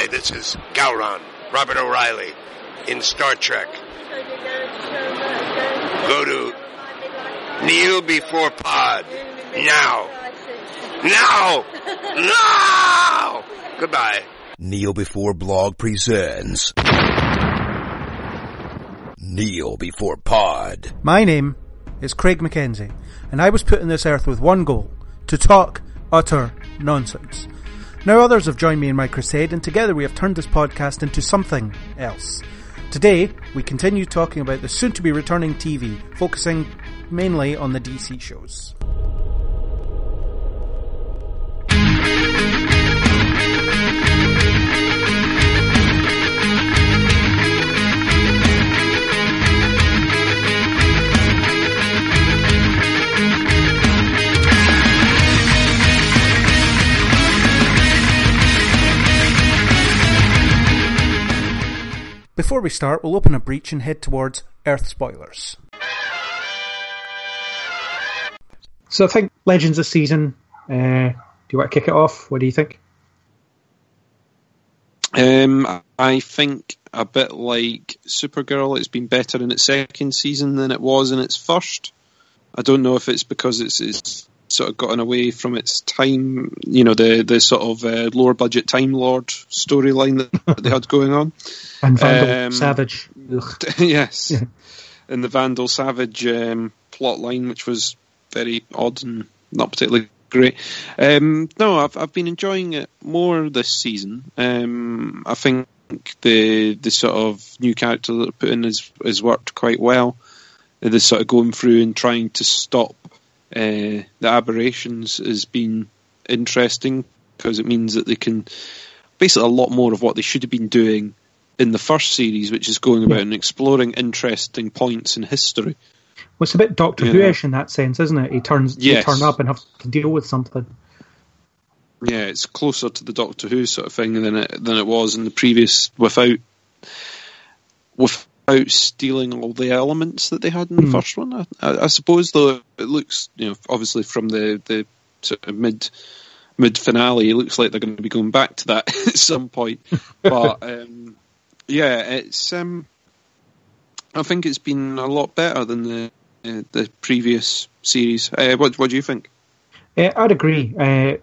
Hi, this is Gowron, Robert O'Reilly, in Star Trek. Go to Kneel Before Pod. Now. Now! Now! Goodbye. Kneel Before Blog presents Kneel Before Pod. My name is Craig Mackenzie, and I was put on this earth with one goal: to talk utter nonsense. Now others have joined me in my crusade, and together we have turned this podcast into something else. Today, we continue talking about the soon-to-be returning TV, focusing mainly on the DC shows. Before we start, we'll open a breach and head towards Earth spoilers. So I think Legends this season, do you want to kick it off? What do you think? I think a bit like Supergirl, it's been better in its second season than it was in its first. I don't know if it's because it's sort of gotten away from its time, you know, the sort of lower budget Time Lord storyline that they had going on. And Vandal Savage. Yes. Yeah. And the Vandal Savage plot line, which was very odd and not particularly great. No, I've been enjoying it more this season. I think the sort of new character that they're put in has worked quite well. The sort of going through and trying to stop the aberrations has been interesting, because it means that they can basically a lot more of what they should have been doing in the first series, which is going about and exploring interesting points in history. Well, it's a bit Doctor Who-ish in that sense, isn't it? They turn up and have to deal with something. Yeah, it's closer to the Doctor Who sort of thing than it was in the previous, without stealing all the elements that they had in the first one. I suppose, though, it looks, you know, obviously from the sort of mid finale, it looks like they're going to be going back to that at some point. But yeah, it's I think it's been a lot better than the previous series. What do you think? I'd agree.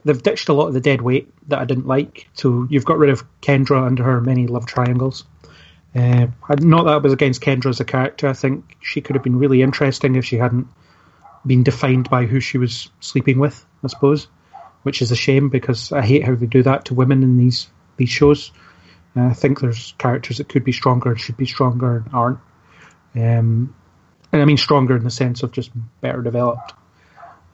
They've ditched a lot of the dead weight that I didn't like. So you've got rid of Kendra under her many love triangles. Not that I was against Kendra as a character. I think she could have been really interesting if she hadn't been defined by who she was sleeping with, I suppose, which is a shame, because I hate how they do that to women in these shows. I think there's characters that could be stronger and should be stronger and aren't. And I mean stronger in the sense of just better developed.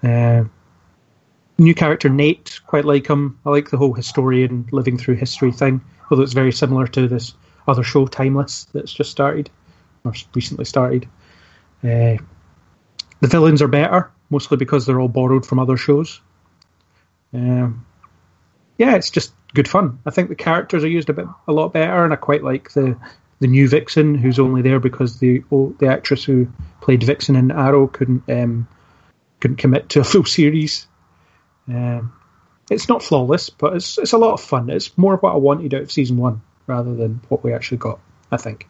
New character Nate, quite like him. I like the whole historian living through history thing, although it's very similar to this other show, Timeless, that's just started, or recently started. The villains are better, mostly because they're all borrowed from other shows. Yeah, it's just good fun. I think the characters are used a lot better, and I quite like the new Vixen, who's only there because the actress who played Vixen in Arrow couldn't commit to a full series. It's not flawless, but it's a lot of fun. It's more what I wanted out of season 1 rather than what we actually got, I think.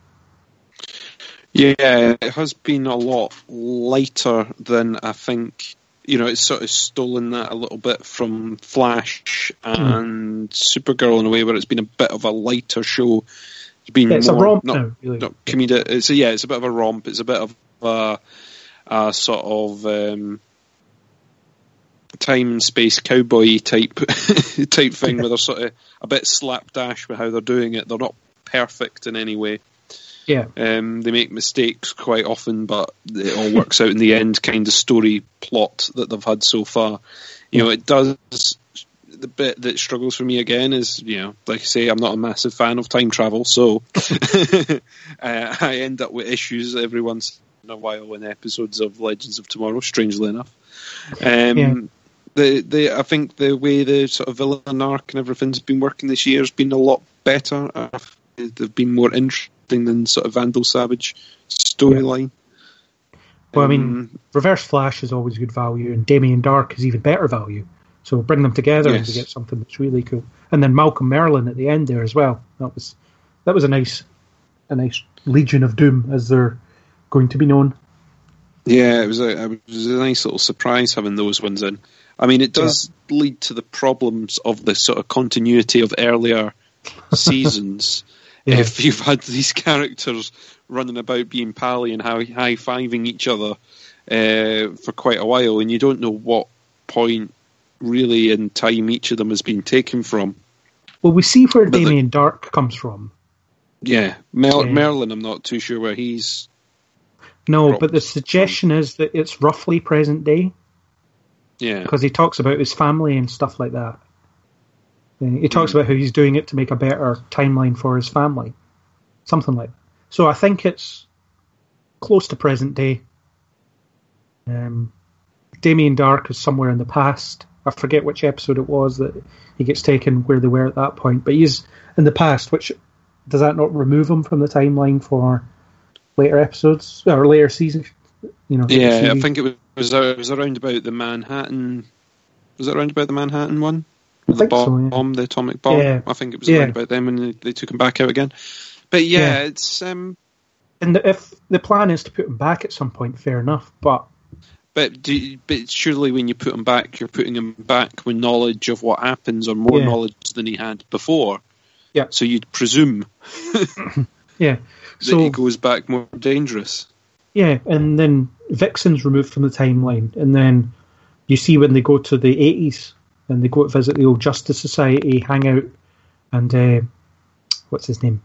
Yeah, it has been a lot lighter than I think. You know, it's sort of stolen that a little bit from Flash and Supergirl in a way, where it's been a bit of a lighter show. It's been it's more, a romp not, now, really. Not comedic. It's a bit of a romp. It's a bit of a sort of time and space cowboy type thing, where they're sort of a bit slapdash with how they're doing it. They're not perfect in any way. Yeah. They make mistakes quite often, but it all works out in the end, kind of story plot that they've had so far. You know, it does. The bit that struggles for me again is, you know, like I say, I'm not a massive fan of time travel, so I end up with issues every once in a while in episodes of Legends of Tomorrow, strangely enough. I think the way the sort of villain arc and everything's been working this year has been a lot better. They've been more interesting than sort of Vandal Savage storyline. Well, I mean, Reverse Flash is always good value, and Damien Dark is even better value. So bring them together and Yes. we get something that's really cool. And then Malcolm Merlyn at the end there as well. That was a nice Legion of Doom, as they're going to be known. Yeah, it was a nice little surprise having those ones in. I mean, it does lead to the problems of the sort of continuity of earlier seasons. Yeah. If you've had these characters running about being pally and high-fiving each other for quite a while, and you don't know what point really in time each of them has been taken from. Well, we see where Damien Dark comes from. Yeah, Merlin, I'm not too sure where he's... No, but the suggestion is that it's roughly present day. Yeah. Because he talks about his family and stuff like that. He talks about how he's doing it to make a better timeline for his family. Something like that. So I think it's close to present day. Damien Dark is somewhere in the past. I forget which episode it was that he gets taken where they were at that point. But he's in the past, which does that not remove him from the timeline for later episodes or later seasons? Yeah, I think it was around about the Manhattan. Was it around about the Manhattan one? The bomb, the atomic bomb. Yeah. I think it was around about them when they took him back out again. But it's. And if the plan is to put him back at some point, fair enough. But surely when you put him back, you're putting him back with knowledge of what happens, or more knowledge than he had before. Yeah. So you'd presume. Yeah. That he goes back more dangerous. Yeah, and then Vixen's removed from the timeline, and then you see when they go to the 80s and they go to visit the old Justice Society, hang out, and what's his name?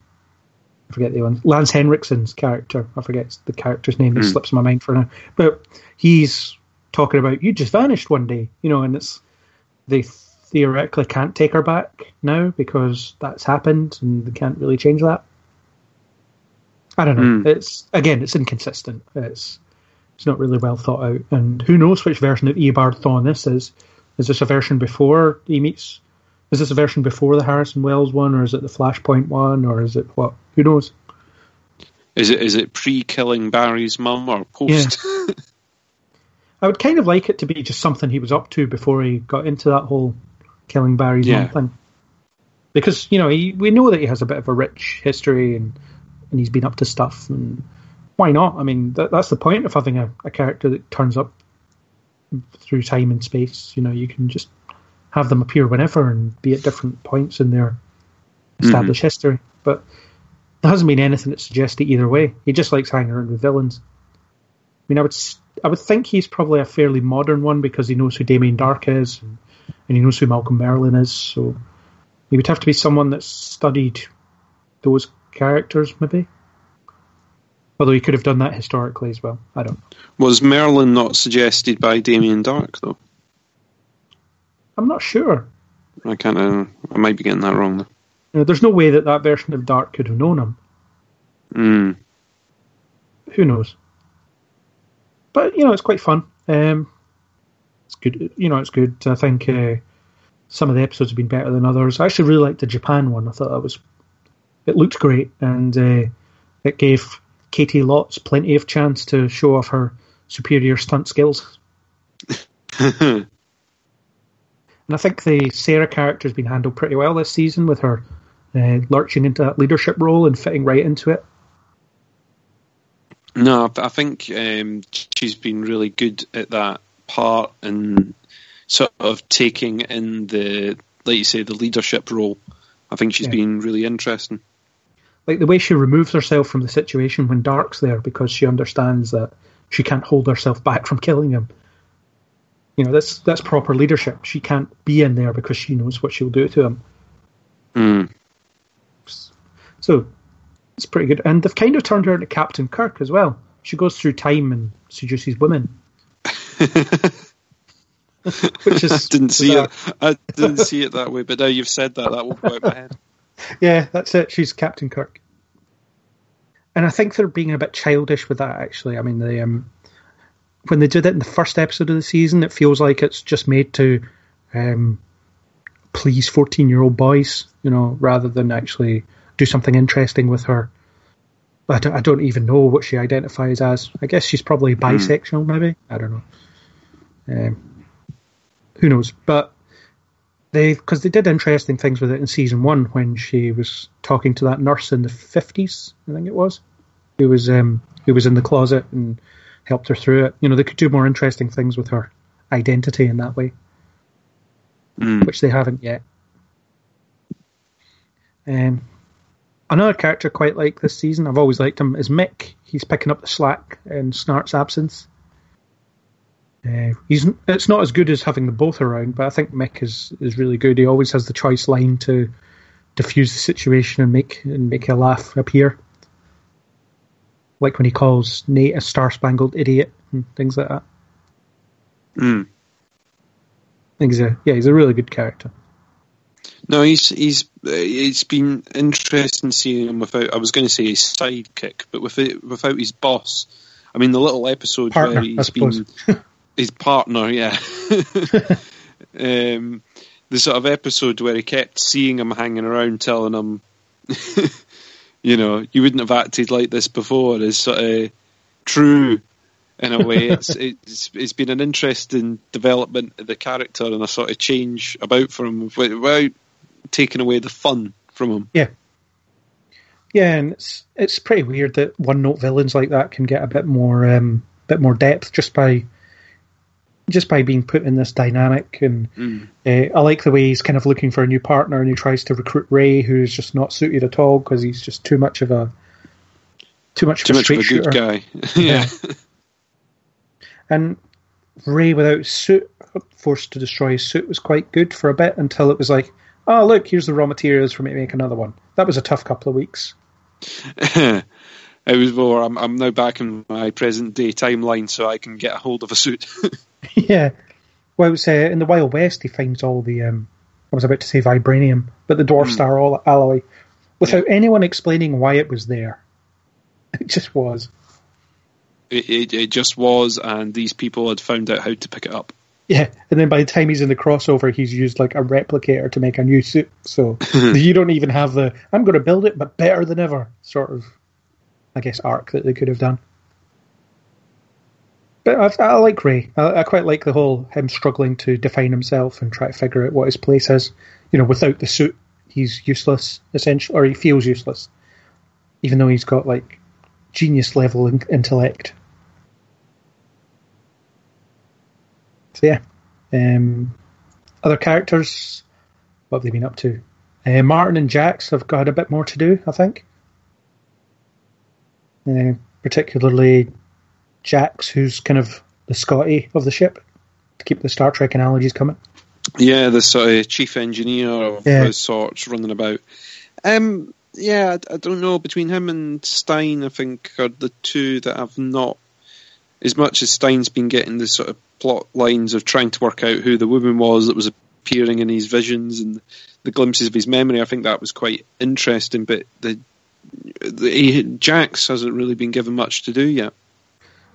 I forget the one. Lance Henriksen's character. I forget the character's name. It slips my mind for now. But he's talking about, you just vanished one day, and they theoretically can't take her back now because that's happened and they can't really change that. I don't know. It's inconsistent. It's not really well thought out, and who knows which version of Eobard Thawne this is. Is this a version before he meets? Is this a version before the Harrison Wells one, or is it the Flashpoint one, or is it what? Who knows? Is it pre-killing Barry's mum or post? Yeah. I would kind of like it to be just something he was up to before he got into that whole killing Barry's mum thing, because we know that he has a bit of a rich history and he's been up to stuff, and why not? I mean, that's the point of having a character that turns up through time and space. You can just have them appear whenever and be at different points in their established history. But there hasn't been anything that suggests it either way. He just likes hanging around with villains. I mean, I would think he's probably a fairly modern one because he knows who Damien Dark is and he knows who Malcolm Merlyn is. So he would have to be someone that's studied those characters, maybe. Although he could have done that historically as well. I don't know. Was Merlin not suggested by Damien Dark, though? I'm not sure. I might be getting that wrong, though. There's no way that version of Dark could have known him. Who knows? But, it's quite fun. It's good. It's good. I think some of the episodes have been better than others. I actually really liked the Japan one. I thought it looked great, and it gave Katie Lotz plenty of chance to show off her superior stunt skills. And I think the Sarah character has been handled pretty well this season, with her lurching into that leadership role and fitting right into it. No, I think she's been really good at that part and sort of taking in the, like you say, the leadership role. I think she's been really interesting. Like the way she removes herself from the situation when Dark's there, because she understands that she can't hold herself back from killing him. That's proper leadership. She can't be in there because she knows what she'll do to him. So it's pretty good. And they've kind of turned her into Captain Kirk as well. She goes through time and seduces women. Which is I didn't see it that way, but now you've said that will go out my head. Yeah, that's it. She's Captain Kirk. And I think they're being a bit childish with that, actually. I mean, when they did it in the first episode of the season, it feels like it's just made to please 14-year-old boys, rather than actually do something interesting with her. I don't even know what she identifies as. I guess she's probably bisexual, maybe. I don't know. Who knows? But because they did interesting things with it in season 1 when she was talking to that nurse in the 50s, I think it was, who was in the closet and helped her through it. They could do more interesting things with her identity in that way, which they haven't yet. Another character I quite like this season, I've always liked him, is Mick. He's picking up the slack in Snart's absence. It's not as good as having them both around, but I think Mick is really good. He always has the choice line to diffuse the situation and make a laugh appear. Like when he calls Nate a star-spangled idiot and things like that. I think he's a really good character. No, it's been interesting seeing him without, I was going to say his sidekick, but without his boss. I mean, the little episode partner, where he's been his partner, yeah. The sort of episode where he kept seeing him hanging around, telling him, you wouldn't have acted like this before, is sort of true in a way. It's been an interesting development of the character and a sort of change about for him without taking away the fun from him. Yeah, and it's pretty weird that one-note villains like that can get a bit more depth just by being put in this dynamic. And I like the way he's kind of looking for a new partner, and he tries to recruit Ray, who's just not suited at all because he's just too much of a straight shooter. Good guy. Yeah. And Ray without his suit, forced to destroy his suit, was quite good for a bit until it was like, oh look, here's the raw materials for me to make another one. That was a tough couple of weeks. It was more, I'm now back in my present day timeline so I can get a hold of a suit. Yeah. Well, it was, in the Wild West he finds all the, I was about to say vibranium, but the Dwarf Star alloy, without anyone explaining why it was there. It just was. It just was, and these people had found out how to pick it up. Yeah, and then by the time he's in the crossover, he's used like a replicator to make a new suit. So you don't even have the, I'm going to build it, but better than ever sort of, I guess, arc that they could have done. But I like Ray. I quite like the whole him struggling to define himself and try to figure out what his place is. Without the suit, he's useless, essentially, or he feels useless, even though he's got like genius level intellect. So yeah, other characters, what have they been up to? Martin and Jax have got a bit more to do, I think. Particularly Jax, who's kind of the Scotty of the ship, to keep the Star Trek analogies coming. Yeah, the sort of chief engineer of those sorts running about. I don't know, between him and Stein, I think, are the two that I've not, as much as Stein's been getting the sort of plot lines of trying to work out who the woman was that was appearing in his visions and the glimpses of his memory, I think that was quite interesting, but the Jax hasn't really been given much to do yet.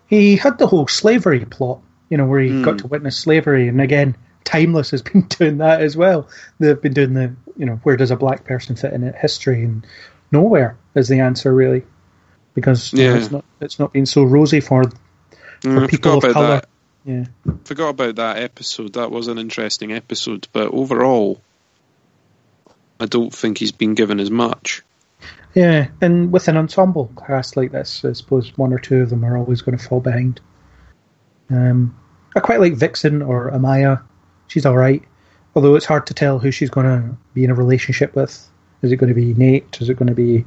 He had the whole slavery plot, where he got to witness slavery, and again, Timeless has been doing that as well. They've been doing the, where does a black person fit in history, and nowhere is the answer really, because it's not been so rosy for people of colour. Yeah, forgot about that episode. That was an interesting episode, but overall, I don't think he's been given as much. Yeah, and with an ensemble cast like this, I suppose one or two of them are always going to fall behind. I quite like Vixen or Amaya. She's all right, although it's hard to tell who she's going to be in a relationship with. Is it going to be Nate? Is it going to be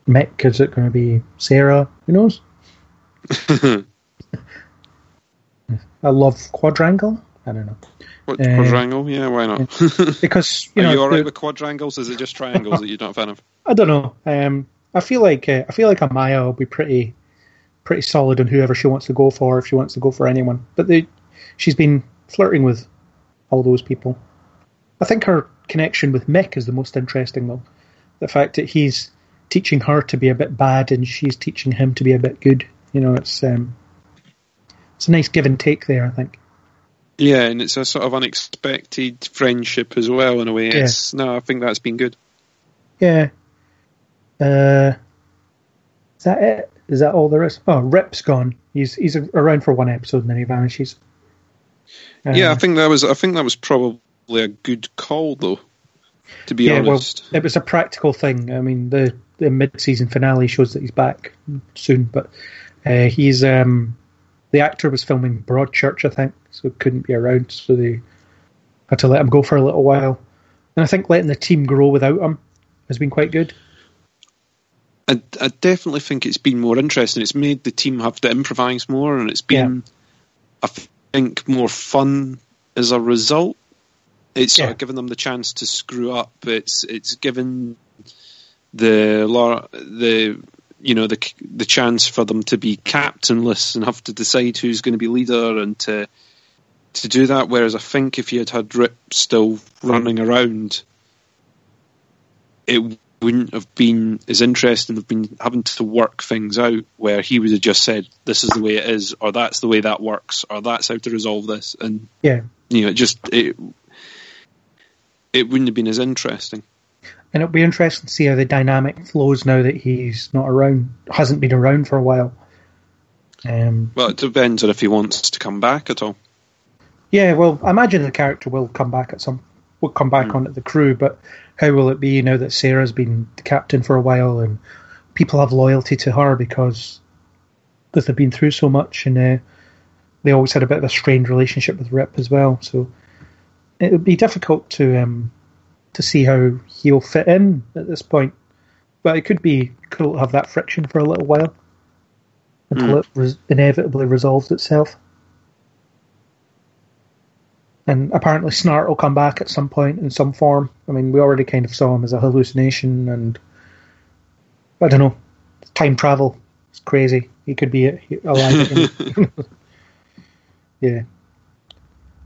Mick? Is it going to be Sarah? Who knows? I love Quadrangle. I don't know. What, quadrangle? Yeah, why not? Because are you all right with quadrangles? Is it just triangles that you're not a fan of? I don't know. I feel like Amaya will be pretty solid on whoever she wants to go for, if she wants to go for anyone. But she's been flirting with all those people. I think her connection with Mick is the most interesting, though. The fact that he's teaching her to be a bit bad and she's teaching him to be a bit good. It's a nice give and take there, I think. Yeah, and it's a sort of unexpected friendship as well, in a way. Yeah. I think that's been good. Yeah. Is that it? Is that all there is? Oh, Rip's gone. He's around for one episode and then he vanishes. I think that was probably a good call, though, to be honest. Well, it was a practical thing. I mean, the mid-season finale shows that he's back soon, but he's the actor was filming Broadchurch, I think, so couldn't be around, so they had to let him go for a little while. And I think letting the team grow without him has been quite good. I definitely think it's been more interesting. It's made the team have to improvise more, and it's been, I think, more fun as a result. It's sort of given them the chance to screw up. It's given the chance for them to be captainless and have to decide who's going to be leader and to do that. Whereas I think if you had Rip still running around, it wouldn't have been as interesting. They've been having to work things out where he would have just said, "This is the way it is," or "That's the way that works," or "That's how to resolve this." And it wouldn't have been as interesting. And it'll be interesting to see how the dynamic flows now that he's not around, hasn't been around for a while. Well, it depends on if he wants to come back at all. Yeah, well, I imagine the character will come back onto the crew, but how will it be now that Sarah's been the captain for a while and people have loyalty to her because they've been through so much, and they always had a bit of a strained relationship with Rip as well, so it would be difficult to see how he'll fit in at this point. But it could be cool to have that friction for a little while until it inevitably resolves itself. And apparently Snart will come back at some point in some form. I mean, we already kind of saw him as a hallucination, and I don't know, time travel. It's crazy. He could be alive again. Yeah.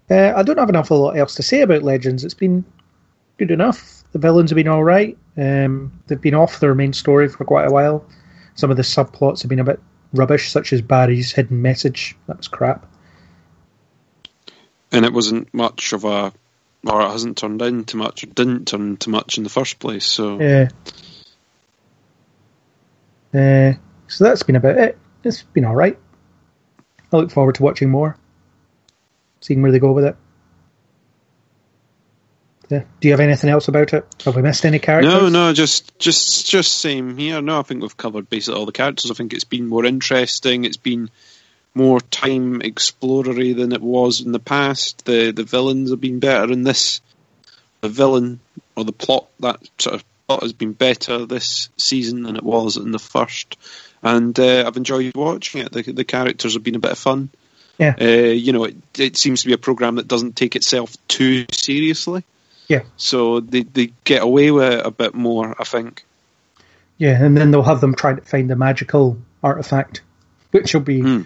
I don't have an awful lot else to say about Legends. It's been good enough. The villains have been all right. They've been off their main story for quite a while. Some of the subplots have been a bit rubbish, such as Barry's hidden message. That was crap. And it wasn't much of or it hasn't turned into much, or didn't turn into much in the first place. So yeah. So that's been about it. It's been all right. I look forward to watching more, seeing where they go with it. Yeah. Do you have anything else about it? Have we missed any characters? No, just same here. No, I think we've covered basically all the characters. I think it's been more interesting. It's been more time explorery than it was in the past. The villains have been better in this. The villain or the plot, that sort of plot has been better this season than it was in the first. And I've enjoyed watching it. The characters have been a bit of fun. Yeah. It seems to be a program that doesn't take itself too seriously. Yeah. So they get away with it a bit more, I think. Yeah, and then they'll have them trying to find the magical artifact, which will be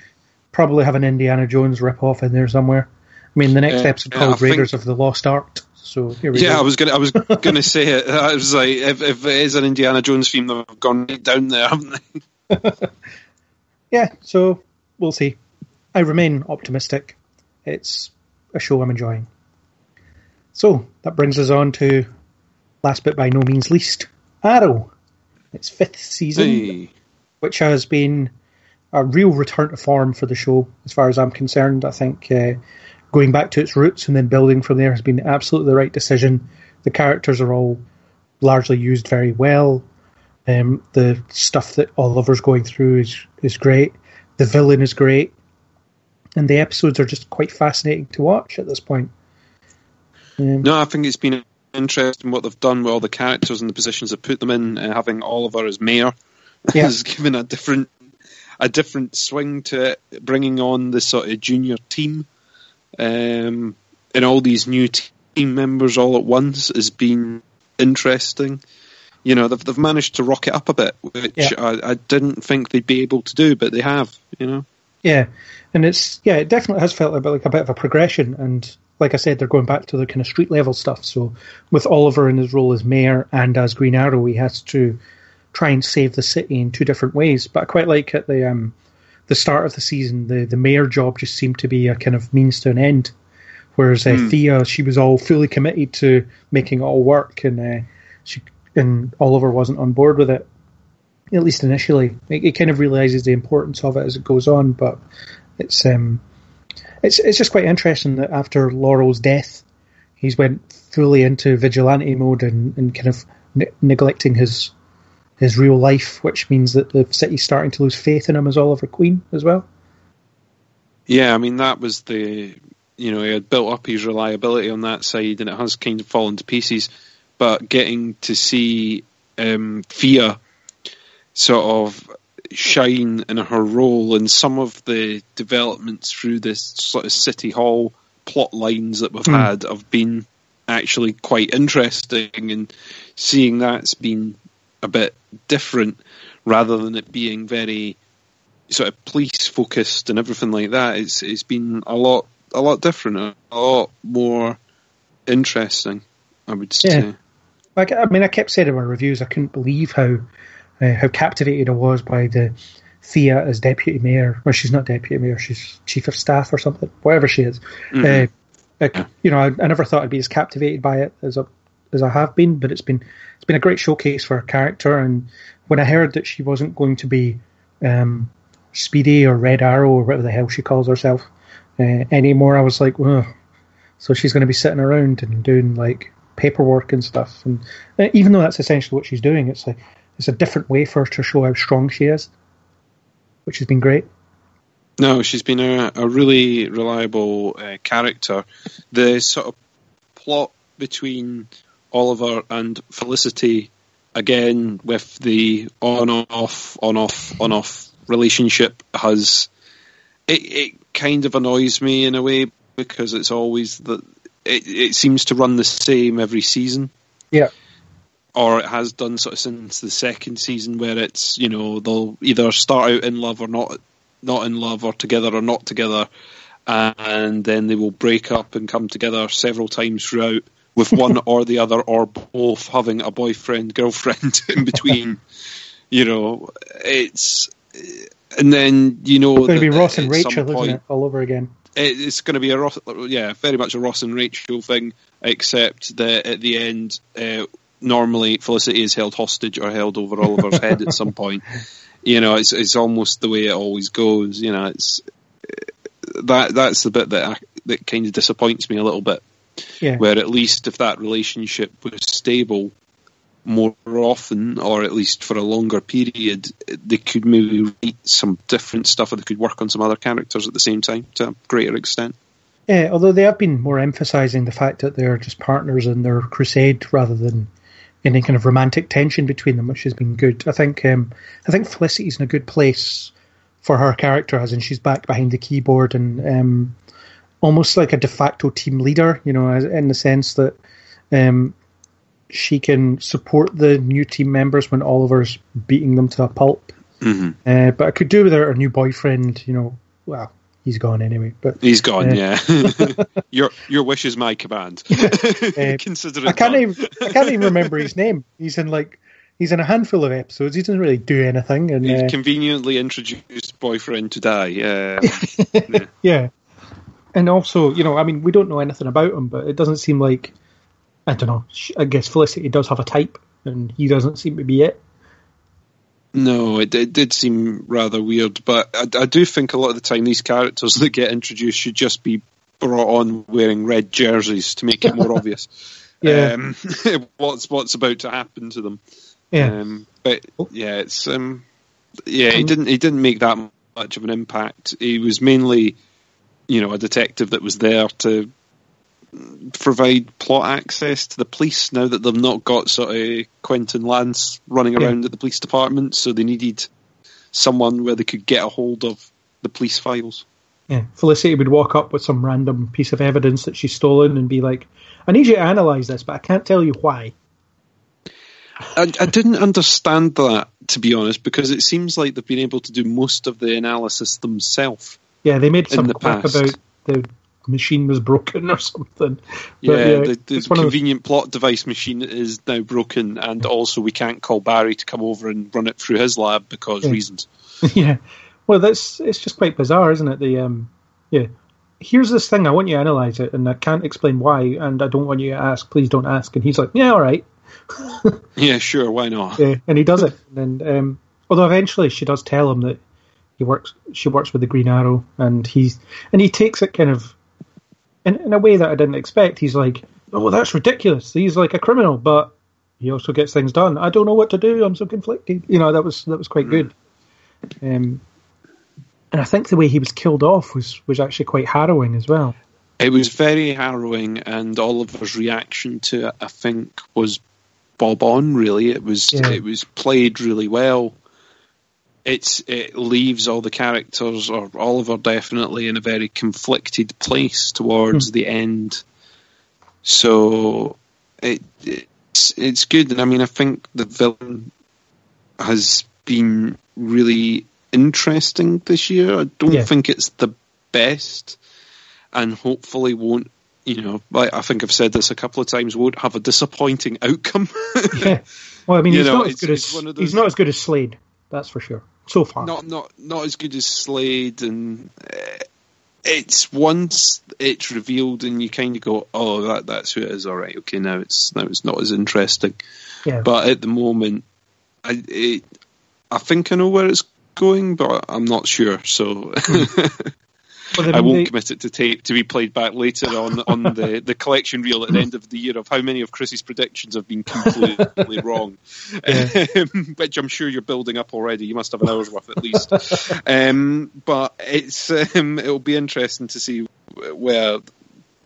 probably have an Indiana Jones rip-off in there somewhere. I mean, the next episode called Raiders of the Lost Ark. So here we go. I was gonna say it. I was like, if it is an Indiana Jones theme, they've gone right down there, haven't they? Yeah, so we'll see. I remain optimistic. It's a show I'm enjoying. So that brings us on to, last but by no means least, Arrow. Its 5th season, which has been a real return to form for the show, as far as I'm concerned. I think going back to its roots and then building from there has been absolutely the right decision. The characters are all largely used very well. The stuff that Oliver's going through is great. The villain is great. And the episodes are just quite fascinating to watch at this point. No, I think it's been interesting what they've done with all the characters and the positions they've put them in. Having Oliver as mayor has given a different swing to it, bringing on the sort of junior team, and all these new team members all at once has been interesting. You know, they've managed to rock it up a bit, which I didn't think they'd be able to do, but they have. You know. Yeah, and it definitely has felt like a bit of a progression, and like I said, they're going back to the kind of street level stuff. So with Oliver in his role as mayor and as Green Arrow, he has to try and save the city in 2 different ways. But I quite like at the start of the season, the mayor job just seemed to be a kind of means to an end. Whereas Thea, she was all fully committed to making it all work, and Oliver wasn't on board with it, at least initially. He kind of realises the importance of it as it goes on, but it's just quite interesting that after Laurel's death, he's went fully into vigilante mode and kind of neglecting his real life, which means that the city's starting to lose faith in him as Oliver Queen as well. Yeah, I mean, that was he had built up his reliability on that side, and it has kind of fallen to pieces. But getting to see Thea sort of shine in her role, and some of the developments through this sort of City Hall plot lines that we've had have been actually quite interesting, and seeing that's been a bit different rather than it being very sort of police focused and everything like that. It's been a lot different, a lot more interesting, I would say. I mean, I kept saying in my reviews I couldn't believe how captivated I was by the Thea as deputy mayor. Well, she's not deputy mayor; she's chief of staff or something, whatever she is. Mm-hmm. I never thought I'd be as captivated by it as I have been, but it's been a great showcase for her character. And when I heard that she wasn't going to be Speedy or Red Arrow or whatever the hell she calls herself anymore, I was like, oh, so she's going to be sitting around and doing like paperwork and stuff. And even though that's essentially what she's doing, it's a different way for her to show how strong she is, which has been great. No, she's been a really reliable character. The sort of plot between Oliver and Felicity, again, with the on-off relationship, it kind of annoys me in a way, because it's always that it seems to run the same every season. Yeah. Or it has done sort of since the second season, where it's, they'll either start out in love or not in love, or together or not together, and then they will break up and come together several times throughout, with one or the other or both having a boyfriend, girlfriend in between. It's... And then, it's going to be Ross and Rachel, isn't it? All over again. It's going to be very much a Ross and Rachel thing, except that at the end, normally Felicity is held hostage or held over Oliver's head at some point. It's almost the way it always goes. It's that's the bit that kind of disappoints me a little bit. Yeah. Where at least if that relationship was stable more often, or at least for a longer period, they could maybe write some different stuff, or they could work on some other characters at the same time to a greater extent. Yeah, although they have been more emphasising the fact that they're just partners in their crusade rather than any kind of romantic tension between them, which has been good. I think Felicity's in a good place for her character, as in she's back behind the keyboard and almost like a de facto team leader, in the sense that she can support the new team members when Oliver's beating them to a pulp. Mm-hmm. But I could do without her new boyfriend, well, he's gone anyway. But he's gone, yeah. Your wish is my command. Consider it. I can't even remember his name. He's in a handful of episodes. He doesn't really do anything. And he's conveniently introduced boyfriend to die. Yeah. Yeah. And also, we don't know anything about him, but it doesn't seem like, I don't know, I guess Felicity does have a type, and he doesn't seem to be it. No, it did seem rather weird, but I do think a lot of the time these characters that get introduced should just be brought on wearing red jerseys to make it more obvious. Yeah. What's about to happen to them. Yeah. But yeah, it's he didn't make that much of an impact. He was mainly, a detective that was there to provide plot access to the police now that they've not got sort of Quentin Lance running around at the police department, so they needed someone where they could get a hold of the police files. Yeah, Felicity would walk up with some random piece of evidence that she's stolen and be like, I need you to analyse this, but I can't tell you why. I didn't understand that, to be honest, because it seems like they've been able to do most of the analysis themselves. Yeah, they made some quack about the machine was broken or something. The convenient plot device machine is now broken, and also we can't call Barry to come over and run it through his lab because reasons. Yeah, well, it's just quite bizarre, isn't it? Here's this thing, I want you to analyse it, and I can't explain why, and I don't want you to ask, please don't ask. And he's like, yeah, all right. Yeah, sure, why not? Yeah, and he does it. And although eventually she does tell him that she works with the Green Arrow, and he takes it kind of in a way that I didn't expect. He's like, oh, that's ridiculous. He's like a criminal, but he also gets things done. I don't know what to do. I'm so conflicted. That was quite good. And I think the way he was killed off was actually quite harrowing as well. It was very harrowing, and Oliver's reaction to it, I think, was bob on. Really, it was played really well. It leaves all the characters, or Oliver definitely, in a very conflicted place towards the end. So it's good, and I mean, I think the villain has been really interesting this year. I don't think it's the best, and hopefully won't. I think I've said this a couple of times. Won't have a disappointing outcome. Yeah. Well, I mean, he's not as good as Slade. That's for sure. So far, not as good as Slade, and it's once it's revealed, and you kind of go, "Oh, that's who it is." All right, okay, now it's not as interesting. Yeah. But at the moment, I think I know where it's going, but I'm not sure. So I won't commit it to be played back later on the collection reel at the end of the year of how many of Chris's predictions have been completely wrong, which I'm sure you're building up already. You must have an hour's worth at least. But it'll be interesting to see where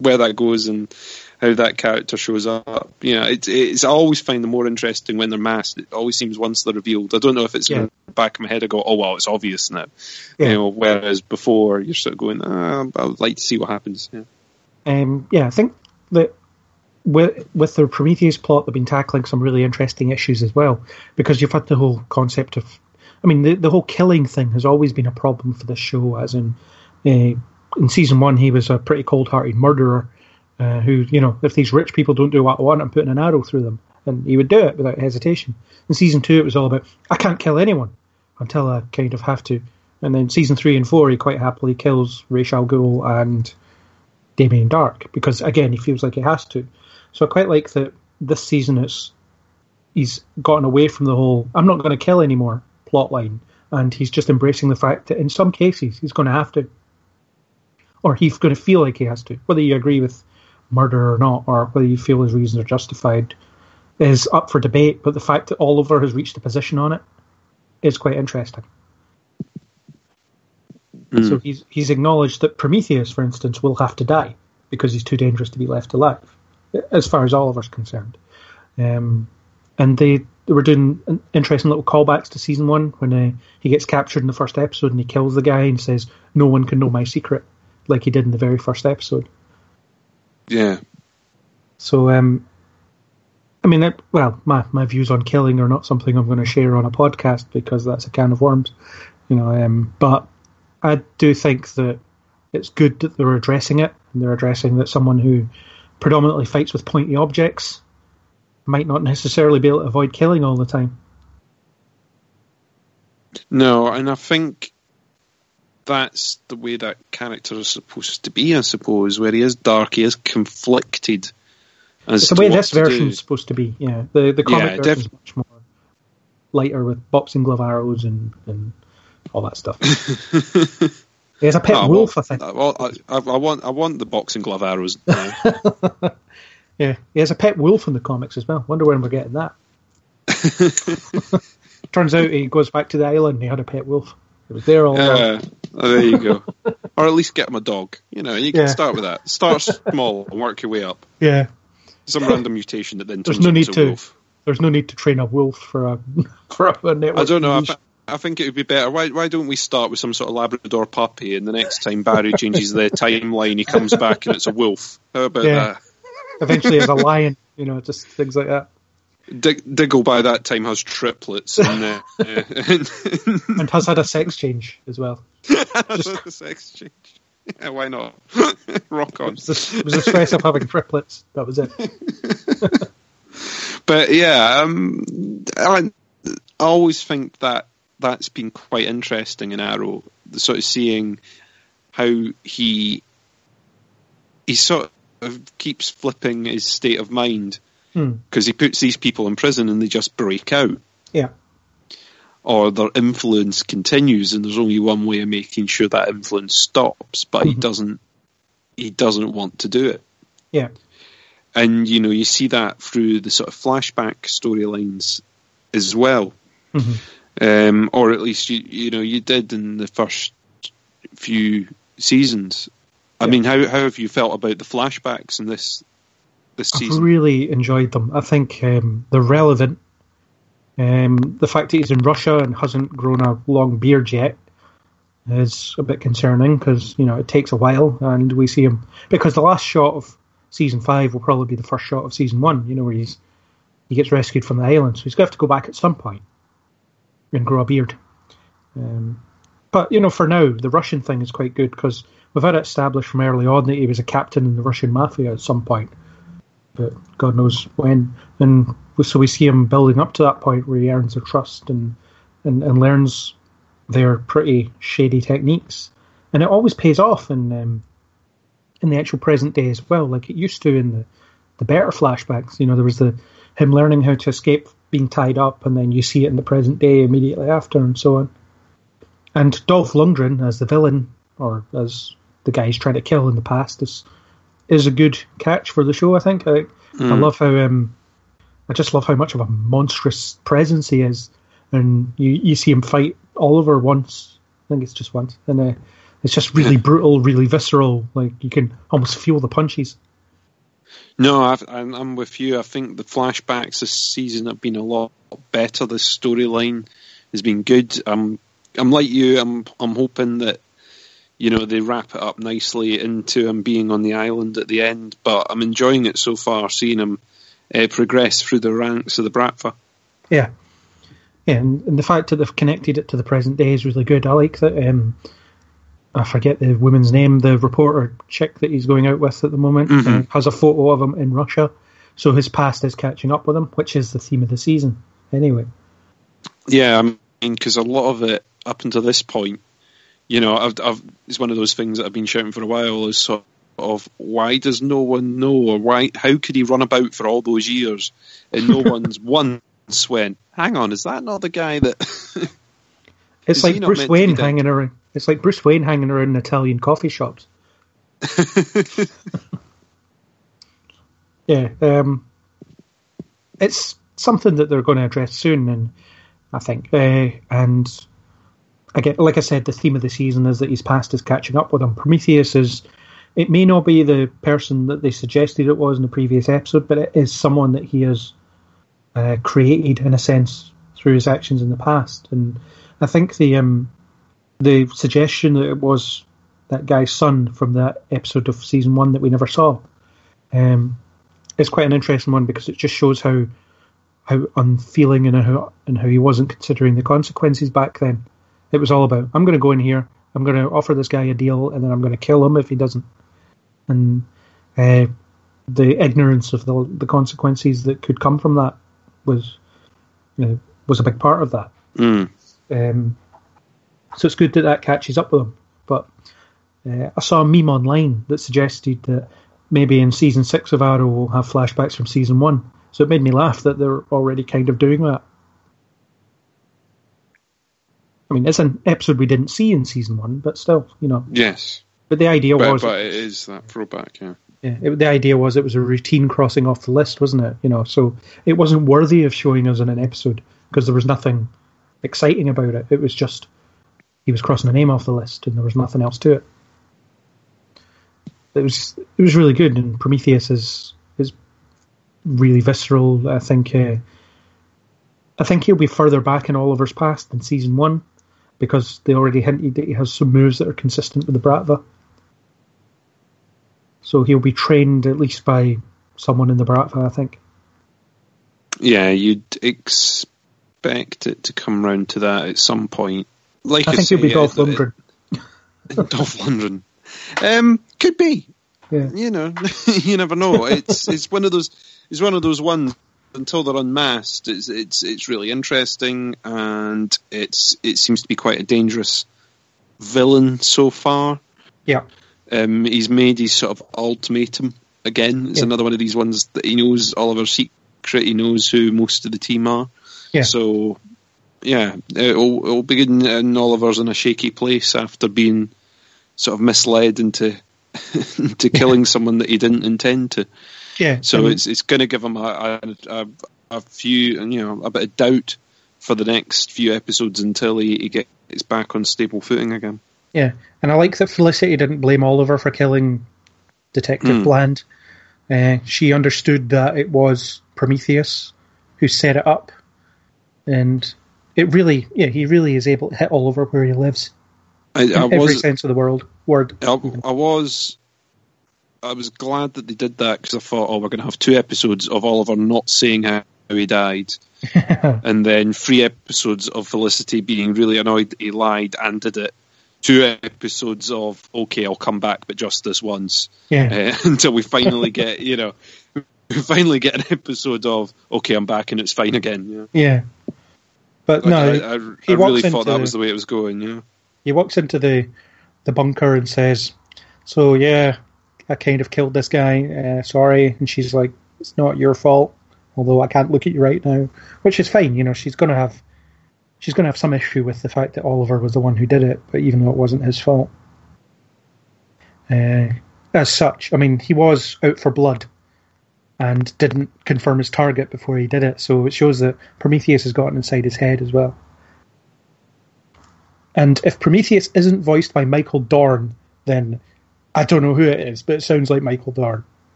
that goes and how that character shows up. It's I always find them more interesting when they're masked. It always seems once they're revealed. I don't know if it's in the back of my head I go, oh well, it's obvious now. Yeah. Whereas before you're sort of going, I would like to see what happens. I think that with their Prometheus plot, they've been tackling some really interesting issues as well, because you've had the whole concept of, I mean, the whole killing thing has always been a problem for this show, as in season 1 he was a pretty cold-hearted murderer who, if these rich people don't do what I want, I'm putting an arrow through them. And he would do it without hesitation. In season 2, it was all about, I can't kill anyone until I kind of have to. And then season 3 and 4, he quite happily kills Ra's al Ghul and Damien Dark, because, again, he feels like he has to. So I quite like that this season he's gotten away from the whole, I'm not going to kill anymore plotline, and he's just embracing the fact that in some cases he's going to have to. Or he's going to feel like he has to. Whether you agree with murder or not, or whether you feel his reasons are justified, is up for debate, but the fact that Oliver has reached a position on it is quite interesting. So he's acknowledged that Prometheus, for instance, will have to die because he's too dangerous to be left alive, as far as Oliver's concerned. And they were doing interesting little callbacks to season 1 when he gets captured in the first episode and he kills the guy and says, no one can know my secret, like he did in the very first episode. Yeah. So, I mean, my views on killing are not something I'm going to share on a podcast because that's a can of worms, but I do think that it's good that they're addressing it, and they're addressing that someone who predominantly fights with pointy objects might not necessarily be able to avoid killing all the time. No, and I think that's the way that character is supposed to be, I suppose, where he is dark, he is conflicted. It's the way this version is supposed to be, yeah. The comic version is much more lighter with boxing glove arrows and all that stuff. He has a pet wolf, I think. I want the boxing glove arrows now. Yeah, he has a pet wolf in the comics as well. Wonder when we're getting that. Turns out he goes back to the island and he had a pet wolf. It was there all along. There you go. Or at least get him a dog. You can start with that. Start small and work your way up. Yeah. Some random mutation that then turns into a wolf. There's no need to train a wolf for a network. I don't know. I think it would be better. Why don't we start with some sort of Labrador puppy, and the next time Barry changes the timeline, he comes back and it's a wolf? How about that? Eventually, as a lion, just things like that. Diggle by that time has triplets and has had a sex change as well. A sex change. Yeah, why not? Rock on. It was the stress of having triplets. That was it. But yeah, I always think that's been quite interesting in Arrow, sort of seeing how he sort of keeps flipping his state of mind, because he puts these people in prison and they just break out. Yeah. Or their influence continues, and there's only one way of making sure that influence stops, but he doesn't want to do it. Yeah. And, you see that through the sort of flashback storylines as well. Mm-hmm. Or at least, you did in the first few seasons. I mean, how have you felt about the flashbacks in this season? I've really enjoyed them. I think they're relevant. The fact that he's in Russia and hasn't grown a long beard yet is a bit concerning because, it takes a while, and we see him... Because the last shot of Season 5 will probably be the first shot of Season 1, where he gets rescued from the island. So he's going to have to go back at some point and grow a beard. But, for now, the Russian thing is quite good because we've had it established from early on that he was a captain in the Russian mafia at some point. But God knows when. And so we see him building up to that point where he earns their trust and learns their pretty shady techniques. And it always pays off in the actual present day as well, like it used to in the better flashbacks. There was him learning how to escape being tied up, and then you see it in the present day immediately after, and so on. And Dolph Lundgren as the villain, or as the guy he's trying to kill in the past, is a good catch for the show, I think. I love how I just love how much of a monstrous presence he is, and you see him fight Oliver once. I think it's just once, and it's just really brutal, really visceral. Like you can almost feel the punches. No, I'm with you. I think the flashbacks this season have been a lot better. The storyline has been good. I'm like you. I'm hoping that they wrap it up nicely into him being on the island at the end. But I'm enjoying it so far, seeing him progress through the ranks of the Bratva. Yeah, and the fact that they've connected it to the present day is really good. I like that. I forget the woman's name, the reporter chick that he's going out with at the moment, has a photo of him in Russia. So his past is catching up with him, which is the theme of the season, anyway. Yeah, I mean, because a lot of it, up until this point, it's one of those things that I've been shouting for a while, is sort of, why does no one know, or how could he run about for all those years and no one's once went, hang on, is that not the guy that... It's like Bruce Wayne hanging around. It's like Bruce Wayne hanging around in Italian coffee shops. Yeah, it's something that they're going to address soon, and I think, and again, like I said, the theme of the season is that his past is catching up with him. Prometheus it may not be the person that they suggested it was in the previous episode, but it is someone that he has created in a sense through his actions in the past, and I think the suggestion that it was that guy's son from that episode of season 1 that we never saw is quite an interesting one, because it just shows how unfeeling and how he wasn't considering the consequences back then. It was all about, I'm going to go in here, I'm going to offer this guy a deal, and then I'm going to kill him if he doesn't. And the ignorance of the consequences that could come from that was a big part of that. So it's good that catches up with him. But I saw a meme online that suggested that maybe in season 6 of Arrow we'll have flashbacks from season 1. So it made me laugh that they're already kind of doing that. I mean, it's an episode we didn't see in season 1, but still, Yes. But the idea was... But it is that throwback, yeah. Yeah, the idea was it was a routine crossing off the list, wasn't it? So it wasn't worthy of showing us in an episode because there was nothing exciting about it. It was just he was crossing a name off the list and there was nothing else to it. It was really good, and Prometheus is really visceral. I think he'll be further back in Oliver's past than season 1 because they already hinted that he has some moves that are consistent with the Bratva. So he'll be trained at least by someone in the Bratva, I think. Yeah, you'd expect it to come round to that at some point. Like I think he'll be Dolph Lundgren. Dolph Lundgren. Could be. Yeah. You never know. It's one of those ones. Until they're unmasked, it's really interesting, and it seems to be quite a dangerous villain so far. Yeah. He's made his sort of ultimatum again. It's another one of these ones that he knows Oliver's secret. He knows who most of the team are. Yeah. So, yeah, it'll begin, and Oliver's in a shaky place after being sort of misled into killing someone that he didn't intend to. Yeah. So it's going to give him a few, a bit of doubt for the next few episodes until he gets back on stable footing again. Yeah, and I like that Felicity didn't blame Oliver for killing Detective Bland. She understood that it was Prometheus who set it up, and he really is able to hit Oliver where he lives. In every sense of the word. I was glad that they did that, because I thought, we're going to have 2 episodes of Oliver not saying how he died, and then 3 episodes of Felicity being really annoyed that he lied and did it. 2 episodes of, okay, I'll come back, but just this once. Yeah. Until we finally get, an episode of, okay, I'm back and it's fine again. Yeah. But no, I really thought that was the way it was going. Yeah. He walks into the bunker and says, "So yeah, I kind of killed this guy. Sorry." And she's like, "It's not your fault, although I can't look at you right now," which is fine. She's going to have some issue with the fact that Oliver was the one who did it, but even though it wasn't his fault. As such, I mean, he was out for blood and didn't confirm his target before he did it, so it shows that Prometheus has gotten inside his head as well. And if Prometheus isn't voiced by Michael Dorn, then I don't know who it is, but it sounds like Michael Dorn.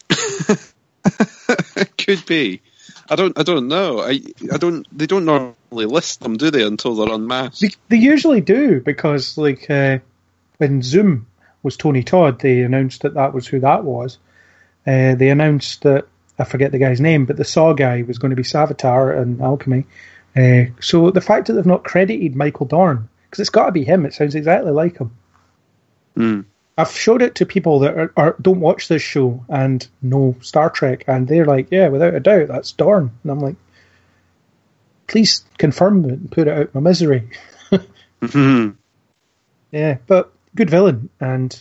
It could be. I don't know. They don't normally list them, do they, until they're unmasked? They usually do, because when Zoom was Tony Todd, they announced that was who that was. They announced that, I forget the guy's name, but the Saw guy was going to be Savitar in Alchemy. So the fact that they've not credited Michael Dorn, because it's got to be him, it sounds exactly like him. I've showed it to people that don't watch this show and know Star Trek, and they're like, yeah, without a doubt, that's Dorn. And I'm like, please confirm it and put it out my misery. Yeah, but good villain. And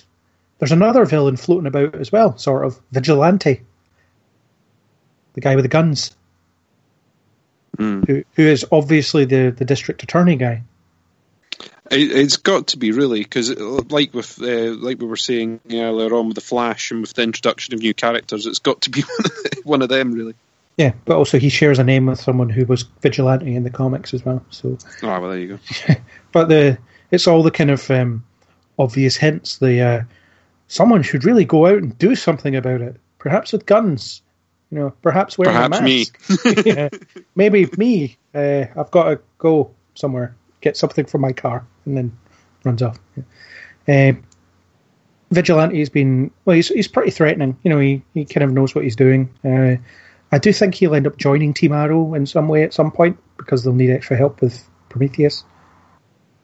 there's another villain floating about as well, sort of, Vigilante. The guy with the guns. Who is obviously the district attorney guy. It's got to be, really, because like we were saying earlier on with the Flash and with the introduction of new characters, it's got to be one of them, really. Yeah, but also he shares a name with someone who was Vigilante in the comics as well. So, well, there you go. But it's all the kind of obvious hints. Someone should really go out and do something about it, perhaps with guns. Perhaps wearing a mask. Me. Yeah, maybe me. I've got to go somewhere, get something from my car, and then runs off. Vigilante's been, he's pretty threatening. He kind of knows what he's doing. I do think he'll end up joining Team Arrow in some way at some point, because they'll need extra help with Prometheus.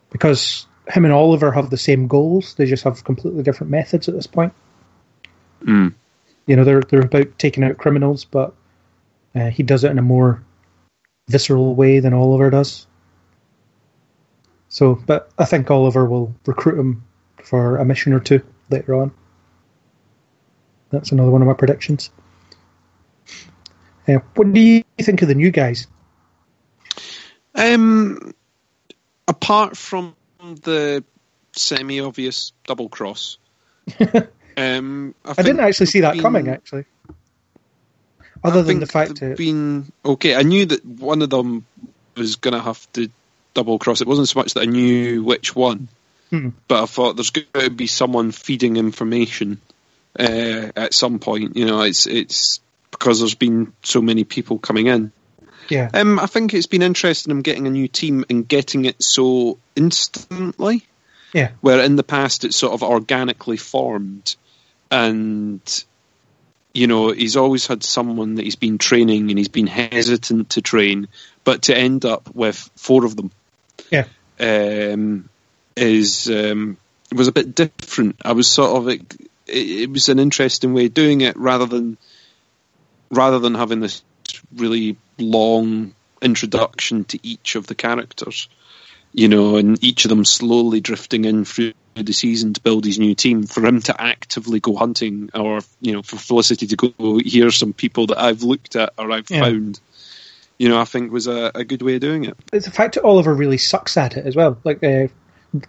Because him and Oliver have the same goals, they just have completely different methods at this point. They're about taking out criminals, but he does it in a more visceral way than Oliver does. So, but I think Oliver will recruit him for a mission or 2 later on. That's another one of my predictions. What do you think of the new guys? Apart from the semi-obvious double cross, I didn't actually see that coming, actually. Other than the fact that... I knew that one of them was going to have to double cross. It wasn't so much that I knew which one, but I thought there's going to be someone feeding information at some point. It's because there's been so many people coming in. Yeah. I think it's been interesting in getting a new team and getting it so instantly. Yeah. Where in the past it's sort of organically formed, and he's always had someone that he's been training and he's been hesitant to train, but to end up with 4 of them, was a bit different. I was sort of it was an interesting way of doing it, rather than having this really long introduction to each of the characters, and each of them slowly drifting in through the season to build his new team, for him to actively go hunting, or for Felicity to go, here's some people that I've looked at or I've found, I think was a good way of doing it. It's the fact that Oliver really sucks at it as well. Like,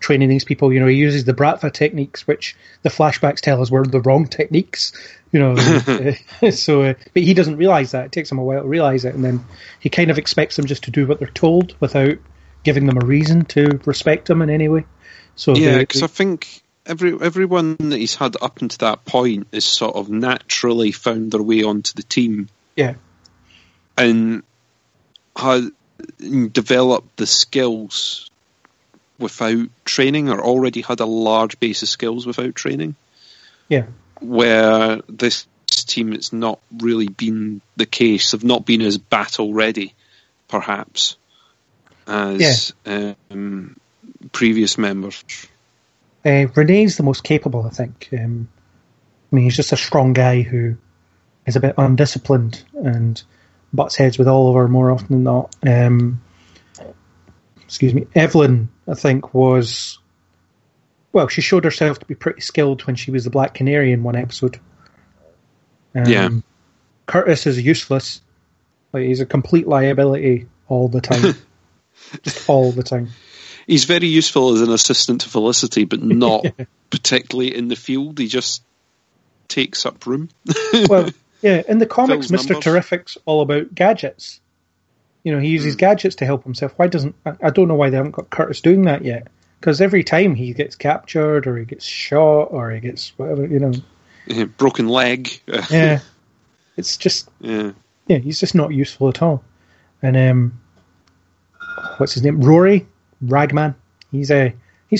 training these people. He uses the Bratva techniques, which the flashbacks tell us were the wrong techniques. But he doesn't realise that. It takes him a while to realise it, and then he kind of expects them just to do what they're told without giving them a reason to respect them in any way. So yeah, because I think everyone that he's had up until that point is sort of naturally found their way onto the team. Yeah. And had developed the skills without training, or already had a large base of skills without training. Yeah. Where this team, it's not really been the case. They've not been as battle ready, perhaps, as previous members. Renee's the most capable, I think. He's just a strong guy who is a bit undisciplined and butts heads with Oliver more often than not. Evelyn, I think, was... Well, she showed herself to be pretty skilled when she was the Black Canary in one episode. Curtis is useless. He's a complete liability all the time. Just all the time. He's very useful as an assistant to Felicity, but not particularly in the field. He just takes up room. Well, yeah, in the comics, Mr. Terrific's all about gadgets. He uses gadgets to help himself. I don't know why they haven't got Curtis doing that yet. Because every time he gets captured, or he gets shot, or he gets whatever, broken leg. Yeah. It's just... Yeah, he's just not useful at all. And, what's his name? Rory? Ragman. He's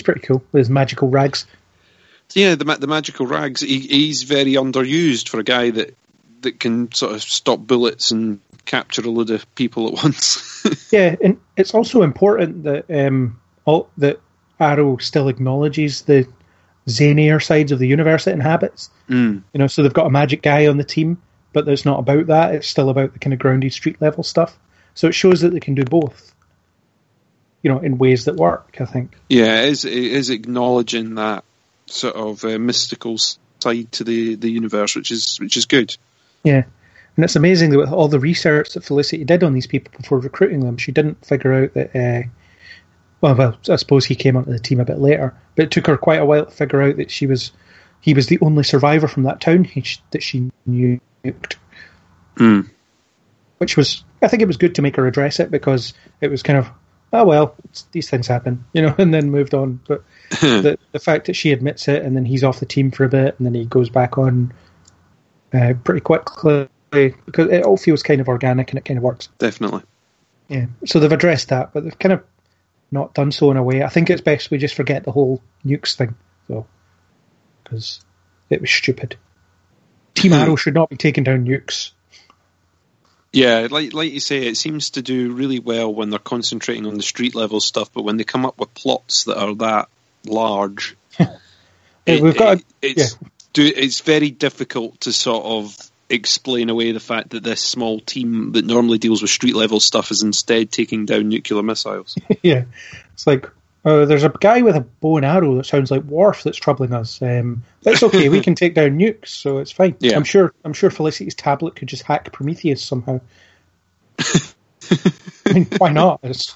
pretty cool with his magical rags. Yeah, the magical rags. He's very underused for a guy that can sort of stop bullets and capture a load of people at once. Yeah, and it's also important that that Arrow still acknowledges the zanier sides of the universe it inhabits. So they've got a magic guy on the team, but it's not about that. It's still about the kind of grounded street level stuff. So it shows that they can do both. In ways that work, I think. Yeah, it is acknowledging that sort of mystical side to the universe, which is good. Yeah, and it's amazing that with all the research that Felicity did on these people before recruiting them, she didn't figure out that. Well, I suppose he came onto the team a bit later, but it took her quite a while to figure out that he was the only survivor from that town that she nuked. Which was, I think, it was good to make her address it, because it was kind of, oh well, these things happen, and then moved on. But the fact that she admits it, and then he's off the team for a bit, and then he goes back on pretty quickly, because it all feels kind of organic and it kind of works. Definitely. Yeah. So they've addressed that, but they've kind of not done so in a way. I think it's best we just forget the whole nukes thing, though, because it was stupid. Team Arrow should not be taking down nukes. Yeah, like you say, it seems to do really well when they're concentrating on the street level stuff, but when they come up with plots that are that large, it's very difficult to sort of explain away the fact that this small team that normally deals with street level stuff is instead taking down nuclear missiles. Yeah, it's like, there's a guy with a bow and arrow that sounds like Worf that's troubling us. But it's okay, we can take down nukes, so it's fine. Yeah. I'm sure Felicity's tablet could just hack Prometheus somehow. I mean, why not? This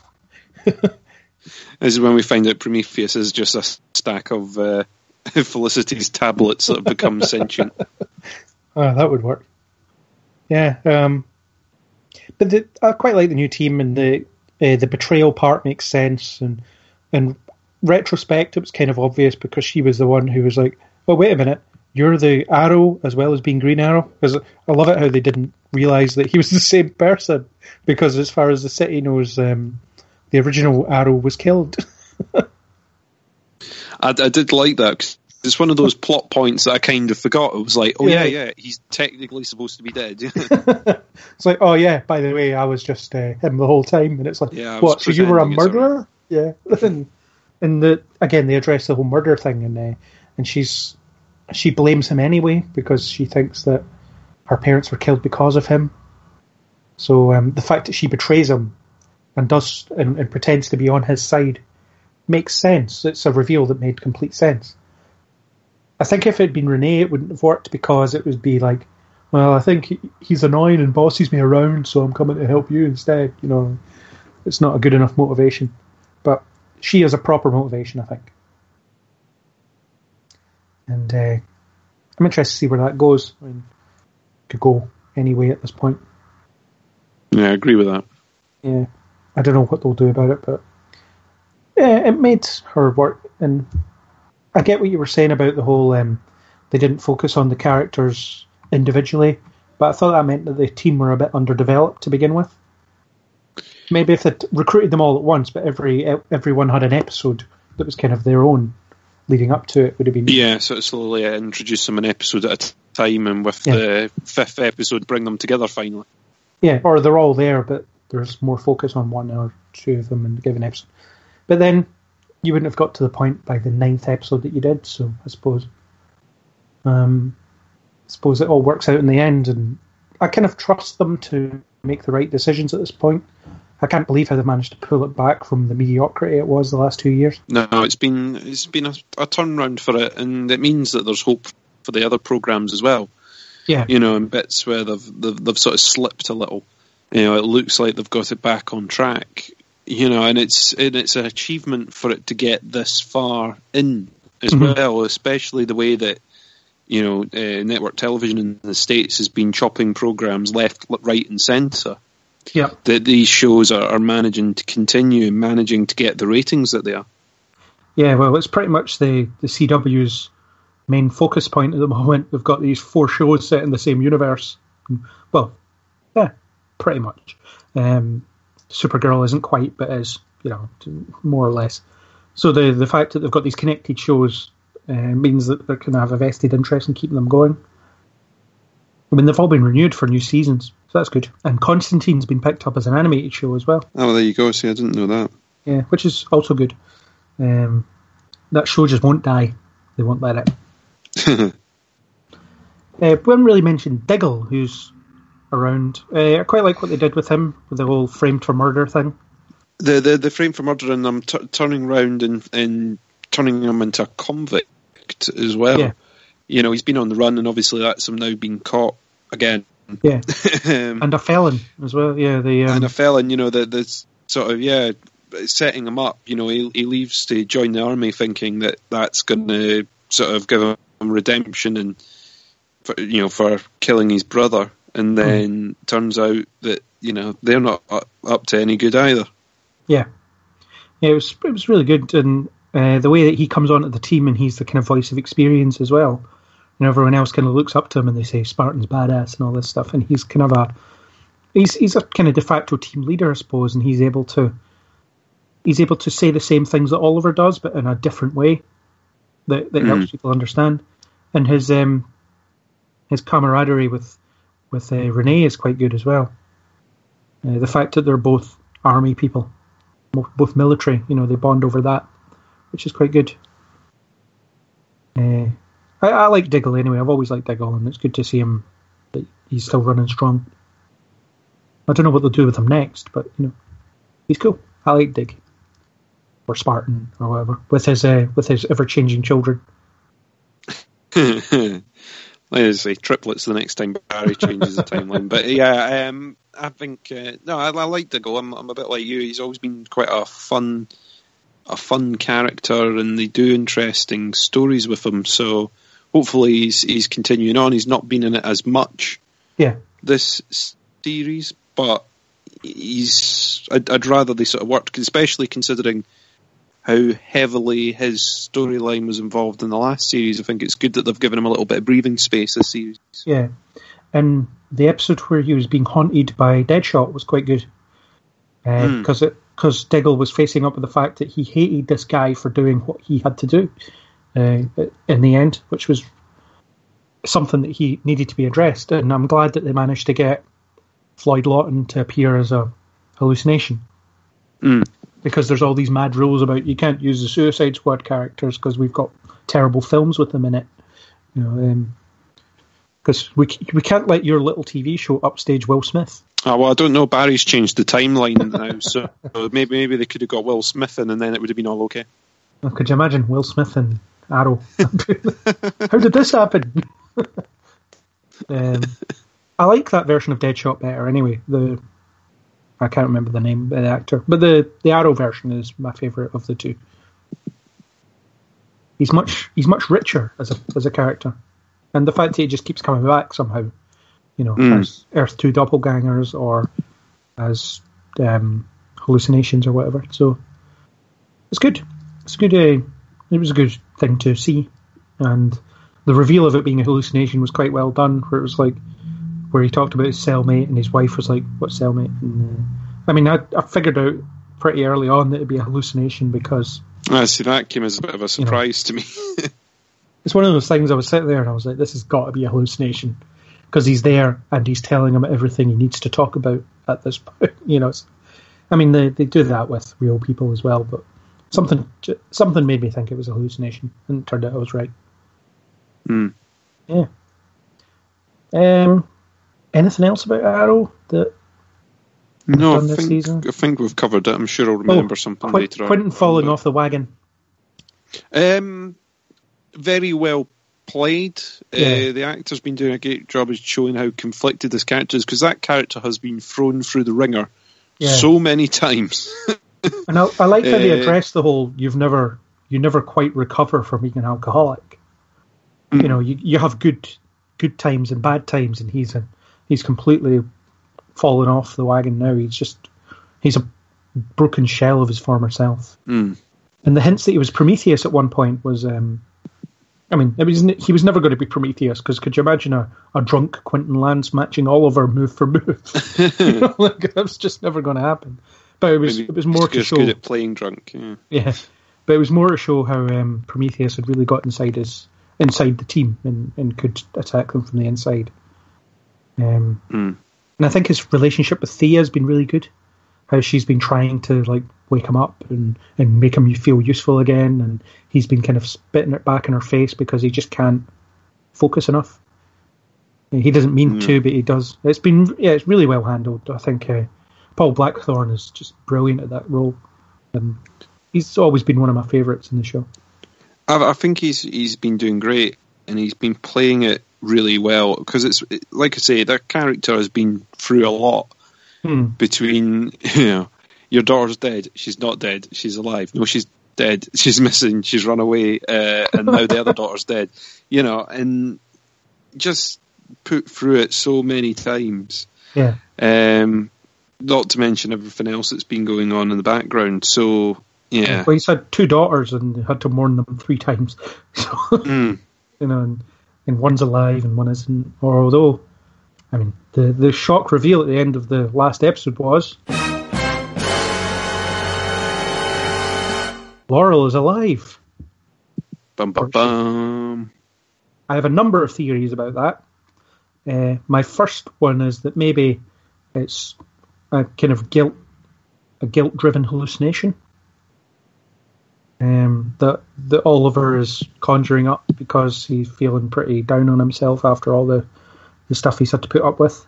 is when we find out Prometheus is just a stack of Felicity's tablets that have become sentient. Oh, that would work. Yeah, but I quite like the new team, and the betrayal part makes sense, and in retrospect, it was kind of obvious because she was the one who was like, well, wait a minute, you're the Arrow as well as being Green Arrow? Because I love it how they didn't realise that he was the same person, because as far as the city knows, the original Arrow was killed. I did like that, 'cause it's one of those plot points that I kind of forgot. It was like, yeah, he's technically supposed to be dead. It's like, oh yeah, by the way, I was just him the whole time. And it's like, what, so you were a murderer? Yeah. And again, they address the whole murder thing, and she blames him anyway, because she thinks that her parents were killed because of him. So the fact that she betrays him and pretends to be on his side makes sense. It's a reveal that made complete sense. I think if it had been Renee, it wouldn't have worked, because it would be like, well, I think he's annoying and bosses me around, so I'm coming to help you instead. It's not a good enough motivation. But she has a proper motivation, I think. And I'm interested to see where that goes. I mean, could go any way at this point. Yeah, I agree with that. Yeah, I don't know what they'll do about it, but yeah, it made her work. And I get what you were saying about the whole they didn't focus on the characters individually, but I thought that meant that the team were a bit underdeveloped to begin with. Maybe if they'd recruited them all at once, but everyone had an episode that was kind of their own leading up to it, would have been... Yeah, sort of slowly introduce them an episode at a time, and with the 5th episode, bring them together finally. Yeah, or they're all there, but there's more focus on one or two of them in a given episode. But then you wouldn't have got to the point by the 9th episode that you did, so I suppose it all works out in the end, and I kind of trust them to make the right decisions at this point. I can't believe how they managed to pull it back from the mediocrity it was the last 2 years. No, it's been a turnaround for it, and it means that there's hope for the other programs as well. Yeah, in bits where they've sort of slipped a little. It looks like they've got it back on track. And it's an achievement for it to get this far in as well, especially the way that network television in the States has been chopping programs left, right, and centre. Yeah, that these shows are managing to continue, managing to get the ratings that they are. Yeah, well, it's pretty much the CW's main focus point at the moment. They've got these 4 shows set in the same universe. Well, yeah, pretty much. Supergirl isn't quite, but is, more or less. So the fact that they've got these connected shows means that they're going to have a vested interest in keeping them going. I mean, they've all been renewed for new seasons, so that's good. And Constantine's been picked up as an animated show as well. Oh, well, there you go. See, I didn't know that. Yeah, which is also good. That show just won't die. They won't let it. We haven't really mentioned Diggle, who's around. I quite like what they did with him, with the whole framed for murder thing. The frame for murder, and I'm turning round and turning him into a convict as well. Yeah. He's been on the run, and obviously that's him now being caught again. Yeah, and a felon as well. Yeah, and a felon. The sort of setting him up. He leaves to join the army, thinking that that's going to sort of give him redemption and for killing his brother, and then turns out that they're not up to any good either. Yeah, it was really good, and the way that he comes onto the team, and he's the kind of voice of experience as well. And everyone else kind of looks up to him and they say Spartan's badass and all this stuff. And he's kind of he's a kind of de facto team leader, I suppose. And he's able to say the same things that Oliver does, but in a different way that helps people understand. And his camaraderie with Renee is quite good as well. The fact that they're both army people, both military, they bond over that, which is quite good. I like Diggle anyway. I've always liked Diggle, and it's good to see him that he's still running strong. I don't know what they'll do with him next, but he's cool. I like Dig, or Spartan, or whatever, with his ever-changing children. Let's say triplets the next time Barry changes the timeline. But yeah, I think I like Diggle. I'm a bit like you. He's always been quite a fun character, and they do interesting stories with him. So hopefully he's continuing on. He's not been in it as much this series, but I'd rather they sort of worked, especially considering how heavily his storyline was involved in the last series. I think it's good that they've given him a little bit of breathing space this series. Yeah, and the episode where he was being haunted by Deadshot was quite good. Because Diggle was facing up with the fact that he hated this guy for doing what he had to do in the end, which was something that he needed to be addressed. And I'm glad that they managed to get Floyd Lawton to appear as a hallucination. Because there's all these mad rules about you can't use the Suicide Squad characters because we've got terrible films with them in it. Because we can't let your little TV show upstage Will Smith. Oh, well, I don't know. Barry's changed the timeline now, so maybe they could have got Will Smith in, and then it would have been all okay. Well, could you imagine Will Smith and Arrow? How did this happen? I like that version of Deadshot better. Anyway, the I can't remember the name of the actor, but the Arrow version is my favourite of the two. He's much richer as a character, and the fact that he just keeps coming back somehow, as Earth 2 doppelgangers or as hallucinations or whatever. So it's good. It's good. It was a good thing to see, and the reveal of it being a hallucination was quite well done. Where it was like, where he talked about his cellmate, and his wife was like, "What cellmate?" And I figured out pretty early on that it'd be a hallucination because. I see, that came as a bit of a surprise to me. It's one of those things I was sitting there and I was like, this has got to be a hallucination because he's there and he's telling him everything he needs to talk about at this point. They do that with real people as well, but something made me think it was a hallucination, and it turned out I was right. Yeah. Anything else about Arrow that? No, I think we've covered it. I'm sure I'll remember something later on. Quentin falling off the wagon. Very well played. Yeah. The actor's been doing a great job of showing how conflicted this character is, because that character has been thrown through the ringer so many times. And I like how they address the whole you never quite recover from being an alcoholic. You have good times and bad times, and he's completely fallen off the wagon now. He's a broken shell of his former self. And the hints that he was Prometheus at one point was, he was never going to be Prometheus, because could you imagine a drunk Quentin Lance matching Oliver move for move? That's just never going to happen. But it was more to show. Good at playing drunk. Yeah, but it was more to show how Prometheus had really got inside the team and could attack them from the inside. And I think his relationship with Thea has been really good. How she's been trying to wake him up and make him feel useful again, and he's been kind of spitting it back in her face because he just can't focus enough. He doesn't mean to, but he does. It's really well handled. I think Paul Blackthorne is just brilliant at that role, and he's always been one of my favourites in the show. I think he's been doing great, and he's been playing it really well, because like I say, that character has been through a lot between your daughter's dead, she's not dead, she's alive, no, she's dead, she's missing, she's run away, and now the other daughter's dead, and just put through it so many times. Not to mention everything else that's been going on in the background. So well, he's had 2 daughters and had to mourn them 3 times. So and one's alive and one isn't. Although, the shock reveal at the end of the last episode was Laurel is alive. Bum, bum, bum. I have a number of theories about that. My first one is that maybe it's a kind of guilt-driven hallucination. That Oliver is conjuring up because he's feeling pretty down on himself after all the stuff he's had to put up with.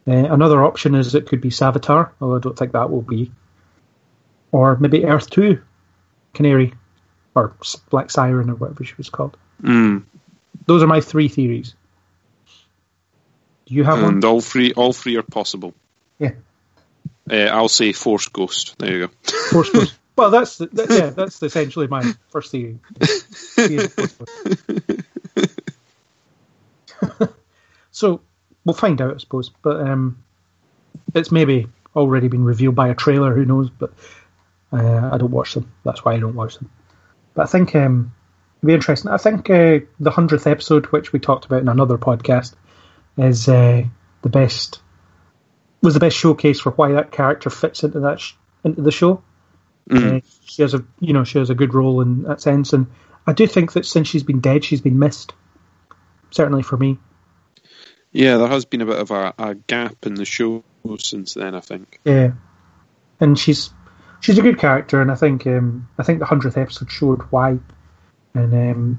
Another option is it could be Savitar, although I don't think that will be. Or maybe Earth 2 Canary, or Black Siren, or whatever she was called. Those are my 3 theories. Do you have one? And all three are possible. Yeah. I'll say Force Ghost. There you go. Force Ghost. Well, that's essentially my first theory. So we'll find out, I suppose. But it's maybe already been revealed by a trailer. Who knows? But I don't watch them. That's why I don't watch them. But I think it'll be interesting. I think the 100th episode, which we talked about in another podcast, is the best showcase for why that character fits into the show. She has a good role in that sense, and I do think that since she's been dead, she's been missed. Certainly for me. Yeah, there has been a bit of a gap in the show since then, I think. Yeah, and she's a good character, and I think the 100th episode showed why. And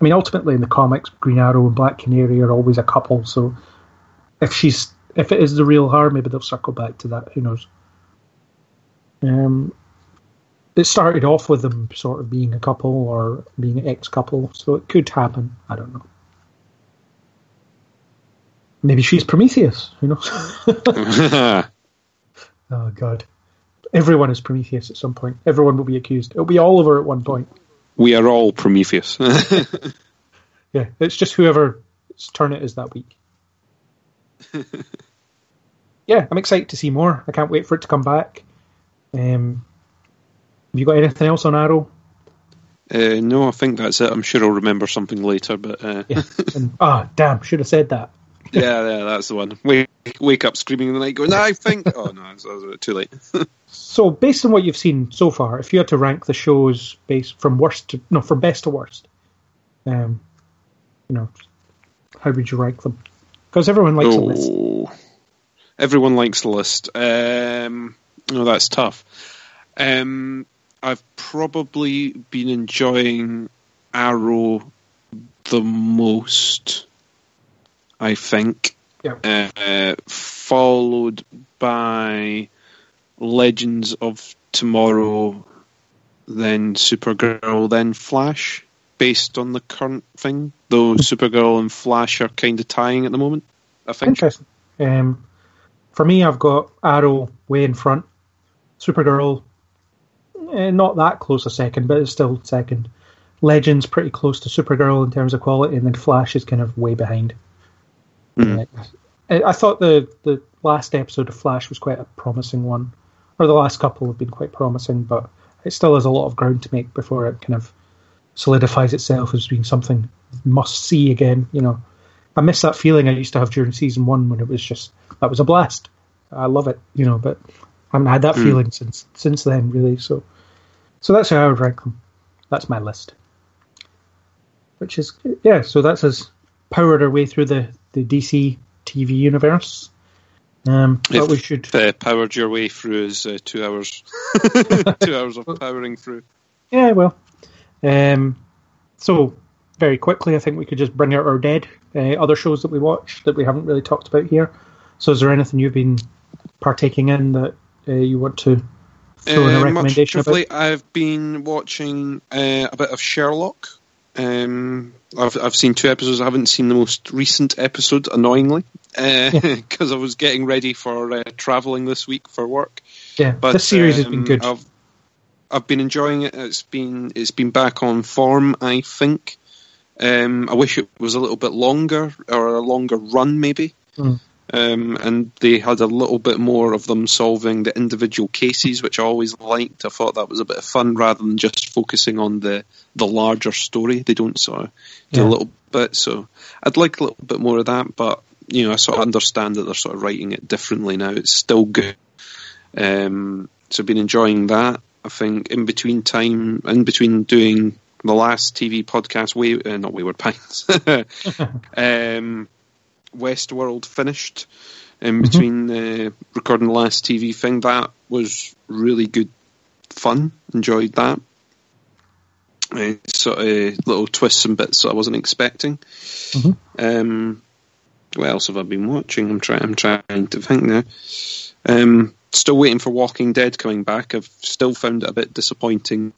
ultimately in the comics, Green Arrow and Black Canary are always a couple. So if it is the real her, maybe they'll circle back to that. Who knows? It started off with them sort of being a couple or being an ex-couple, so it could happen. I don't know. Maybe she's Prometheus, who knows? Oh, God. Everyone is Prometheus at some point. Everyone will be accused. It'll be Oliver at one point. We are all Prometheus. Yeah, it's just whoever's turn it is that week. Yeah, I'm excited to see more. I can't wait for it to come back. Have you got anything else on Arrow? No, I think that's it. I'm sure I'll remember something later. But yeah. Damn, should have said that. yeah, that's the one. Wake up screaming in the night going, I think... Oh, no, it's too late. So, based on what you've seen so far, if you had to rank the shows from best to worst, how would you rank them? Because everyone likes a list. Everyone likes the list. That's tough. I've probably been enjoying Arrow the most, I think. Yeah. Followed by Legends of Tomorrow, then Supergirl, then Flash, based on the current thing. Though Supergirl and Flash are kind of tying at the moment, I think. Interesting. For me, I've got Arrow way in front. Supergirl, not that close a second, but it's still second. Legends pretty close to Supergirl in terms of quality, and then Flash is kind of way behind. I thought the last episode of Flash was quite a promising one, or the last couple have been quite promising, but it still has a lot of ground to make before it kind of solidifies itself as being something must see again. I miss that feeling I used to have during season 1 when it was just, that was a blast. I love it, but I haven't had that feeling since then, really. So that's how I would rank them. That's my list. Which is, so that's us powered our way through the DC TV universe. But we should... powered your way through is 2 hours. 2 hours of powering through. Yeah, well. So, very quickly, I think we could just bring out our dead other shows that we watched that we haven't really talked about here. So is there anything you've been partaking in that you want to throw in a recommendation about? I've been watching a bit of Sherlock. I've seen 2 episodes. I haven't seen the most recent episode, annoyingly, because I was getting ready for travelling this week for work. Yeah, but this series has been good. I've been enjoying it. It's been back on form, I think. I wish it was a little bit longer, or a longer run, maybe. And they had a little bit more of them solving the individual cases, which I always liked. I thought that was a bit of fun rather than just focusing on the larger story. They don't sort of do a little bit, so I'd like a little bit more of that, but I sort of understand that they're sort of writing it differently now. It's still good. So I've been enjoying that. I think in between doing the last TV podcast, not Wayward Pines, Westworld finished in between recording the last TV thing. That was really good fun. Enjoyed that. Sort of little twists and bits that I wasn't expecting. What else have I been watching? I'm trying to think now. Still waiting for Walking Dead coming back. I've still found it a bit disappointing,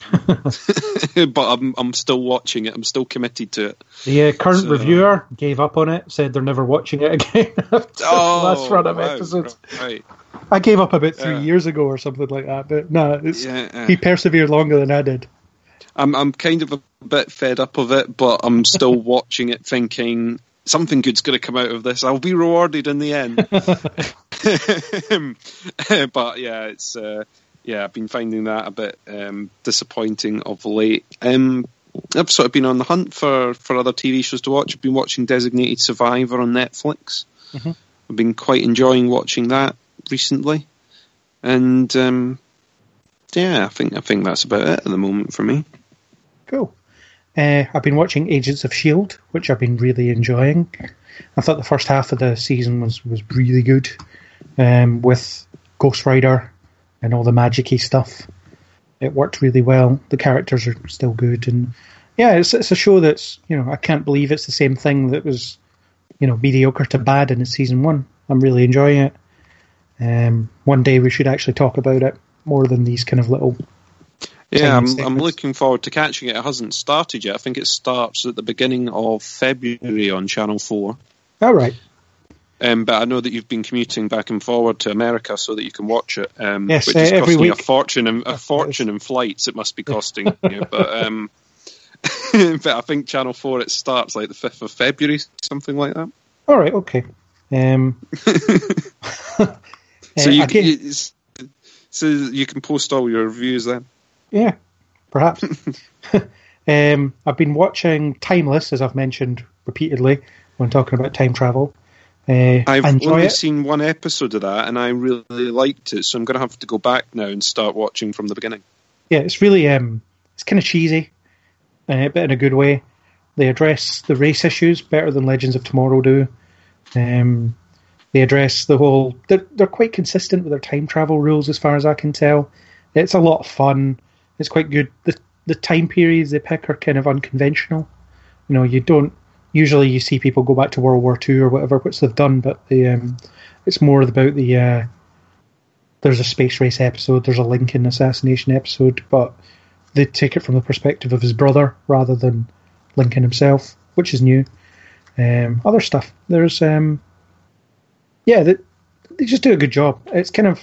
but I'm still watching it. I'm still committed to it. The current reviewer gave up on it, said they're never watching it again after the last run of episodes. Right. I gave up about 3 years ago or something like that, but no, he persevered longer than I did. I'm kind of a bit fed up of it, but I'm still watching it thinking something good's going to come out of this. I'll be rewarded in the end. But it's I've been finding that a bit disappointing of late. I've sort of been on the hunt for other TV shows to watch. I've been watching Designated Survivor on Netflix. I've been quite enjoying watching that recently, and I think that's about it at the moment for me. Cool. I've been watching Agents of S.H.I.E.L.D., which I've been really enjoying. I thought the first half of the season was really good, with Ghost Rider and all the magic-y stuff. It worked really well. The characters are still good, and it's a show that's, I can't believe it's the same thing that was, mediocre to bad in season 1. I'm really enjoying it. One day we should actually talk about it more than these kind of little... Yeah, I'm looking forward to catching it. It hasn't started yet. I think it starts at the beginning of February on Channel 4. All right. But I know that you've been commuting back and forward to America so that you can watch it, yes, which is every costing week. a fortune in flights. It must be costing you, but but I think Channel 4 it starts like the 5th of February, something like that. All right, okay. So you can post all your reviews then. Yeah, perhaps. I've been watching Timeless, as I've mentioned repeatedly when talking about time travel. I've only seen one episode of that, and I really liked it, so I'm going to have to go back now and start watching from the beginning. Yeah, it's really it's kind of cheesy, but in a good way. They address the race issues better than Legends of Tomorrow do. They address the whole... They're quite consistent with their time travel rules, as far as I can tell. It's a lot of fun. It's quite good. The time periods they pick are kind of unconventional. You know, you don't... Usually you see people go back to World War II or whatever, which they've done, but it's more about the... there's a space race episode, there's a Lincoln assassination episode, but they take it from the perspective of his brother rather than Lincoln himself, which is new. Other stuff. There's... they just do a good job. It's kind of...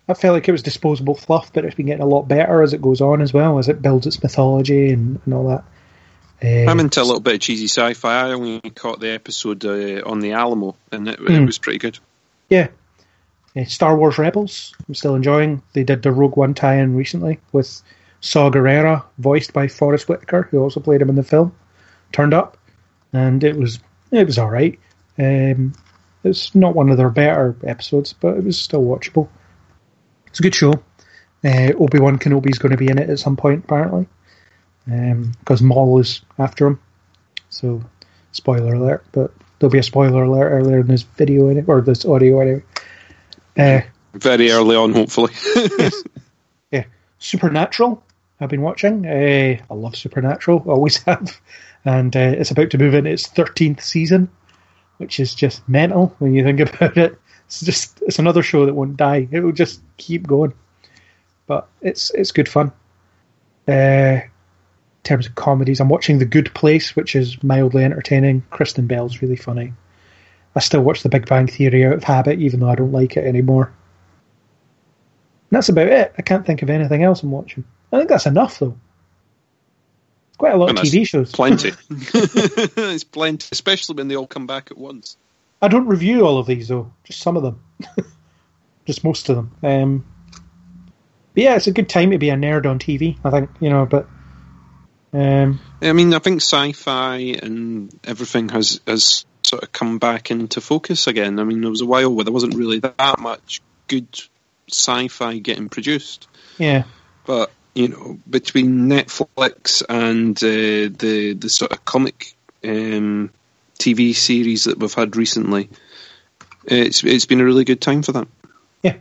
I felt like it was disposable fluff, but it's been getting a lot better as it goes on as well, as it builds its mythology and all that. I'm into a little bit of cheesy sci-fi. I only caught the episode on the Alamo, and it was pretty good. Yeah. Star Wars Rebels, I'm still enjoying. They did the Rogue One tie-in recently with Saw Gerrera, voiced by Forrest Whitaker, who also played him in the film, turned up, and it was all right. It's not one of their better episodes, but it was still watchable. It's a good show. Obi-Wan Kenobi's going to be in it at some point, apparently, because Maul is after him. So, spoiler alert, but there'll be a spoiler alert earlier in this video, or this audio anyway. Very early on, hopefully. Yes. Yeah. Supernatural, I've been watching. I love Supernatural, always have. And it's about to move into its 13th season, which is just mental when you think about it. It's another show that won't die. It will just keep going. But it's good fun. In terms of comedies, I'm watching The Good Place, which is mildly entertaining. Kristen Bell's really funny. I still watch The Big Bang Theory out of habit, even though I don't like it anymore. And that's about it. I can't think of anything else I'm watching. I think that's enough, though. Quite a lot of TV shows. Plenty. It's plenty, especially when they all come back at once. I don't review all of these, though. Just some of them. Just most of them. But yeah, it's a good time to be a nerd on TV, I think, but... I mean, I think sci-fi and everything has sort of come back into focus again. I mean, there was a while where there wasn't really that much good sci-fi getting produced. Yeah. But, between Netflix and the sort of comic TV series that we've had recently, it's been a really good time for that. Yeah.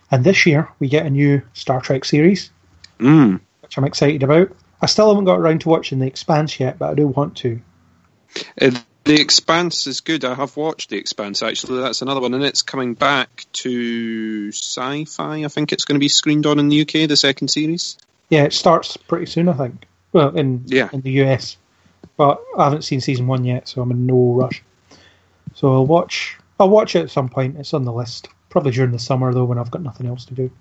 And this year, we get a new Star Trek series, which I'm excited about. I still haven't got around to watching The Expanse yet, but I do want to. The Expanse is good. I have watched The Expanse, actually. That's another one, and it's coming back to Sci-Fi. I think it's going to be screened on in the UK, the second series. Yeah, it starts pretty soon, I think. Well, in the US. But I haven't seen season 1 yet, so I'm in no rush. So I'll watch it at some point. It's on the list. Probably during the summer, though, when I've got nothing else to do.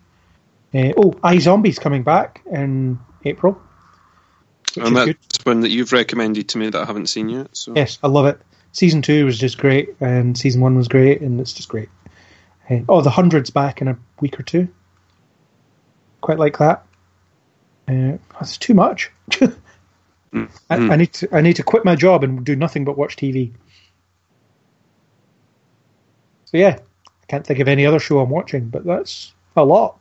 iZombie's coming back in April. And that's one that you've recommended to me that I haven't seen yet. So. Yes, I love it. Season 2 was just great, and Season 1 was great, and it's just great. The 100's back in a week or two. Quite like that. That's too much. I need to quit my job and do nothing but watch TV. So yeah, I can't think of any other show I'm watching, but that's a lot.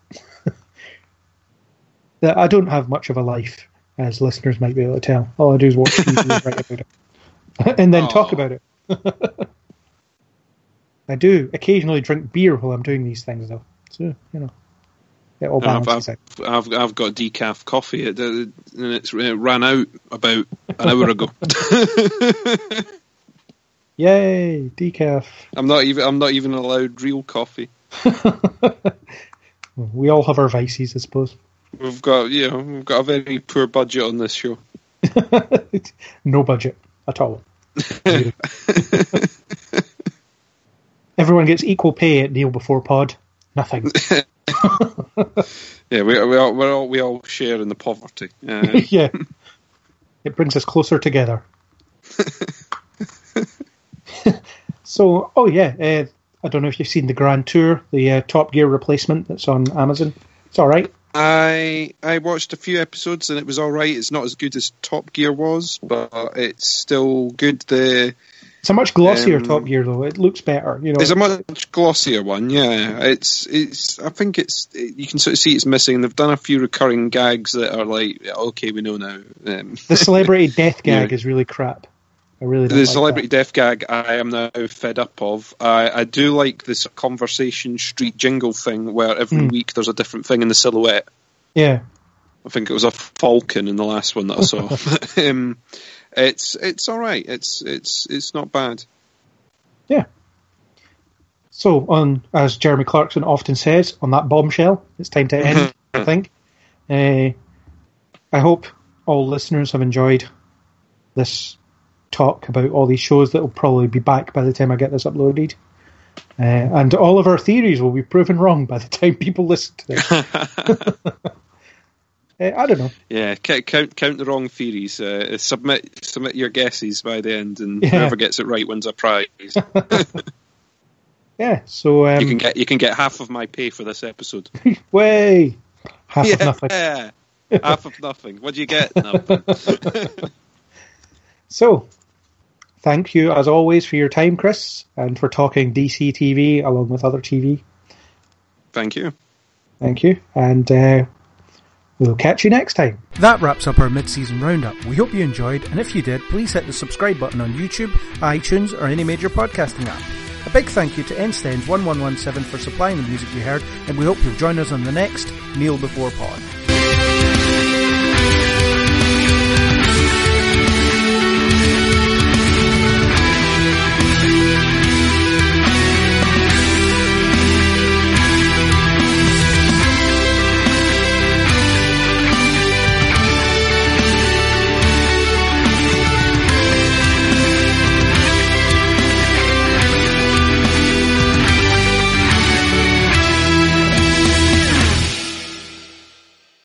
I don't have much of a life, as listeners might be able to tell. All I do is watch TV and write about it. And then talk about it. I do occasionally drink beer while I'm doing these things, though. So, it all balances out. I've got decaf coffee, and it ran out about an hour ago. Yay, decaf! I'm not even allowed real coffee. We all have our vices, I suppose. We've got a very poor budget on this show. No budget at all. Everyone gets equal pay at Neil Before Pod. Nothing. Yeah, we all share in the poverty. Yeah, it brings us closer together. So, I don't know if you've seen the Grand Tour, the Top Gear replacement that's on Amazon. It's all right. I watched a few episodes and it was all right. It's not as good as Top Gear was, but it's still good. It's a much glossier Top Gear, though. It looks better. It's a much glossier one. Yeah, it's. I think you can sort of see it's missing. They've done a few recurring gags that are like, okay, we know now. The celebrity death gag is really crap. I really don't the like celebrity that. death gag. I am now fed up of. I do like this Conversation Street jingle thing where every week there's a different thing in the silhouette. Yeah, I think it was a falcon in the last one that I saw. It's all right. It's not bad. Yeah. So, as Jeremy Clarkson often says, on that bombshell, it's time to end, I think. I hope all listeners have enjoyed this talk about all these shows that will probably be back by the time I get this uploaded. And all of our theories will be proven wrong by the time people listen to this. I don't know. Yeah, count the wrong theories. Submit your guesses by the end, and whoever gets it right wins a prize. Yeah, so you can get half of my pay for this episode. Way half of nothing. Yeah, half of nothing. What do you get? Nothing. So, thank you as always for your time, Chris, and for talking DC TV along with other TV. Thank you. Thank you, and we'll catch you next time. That wraps up our mid-season roundup. We hope you enjoyed, and if you did, please hit the subscribe button on YouTube, iTunes, or any major podcasting app. A big thank you to Nstens1117 for supplying the music you heard, and we hope you'll join us on the next Neil Before Pod.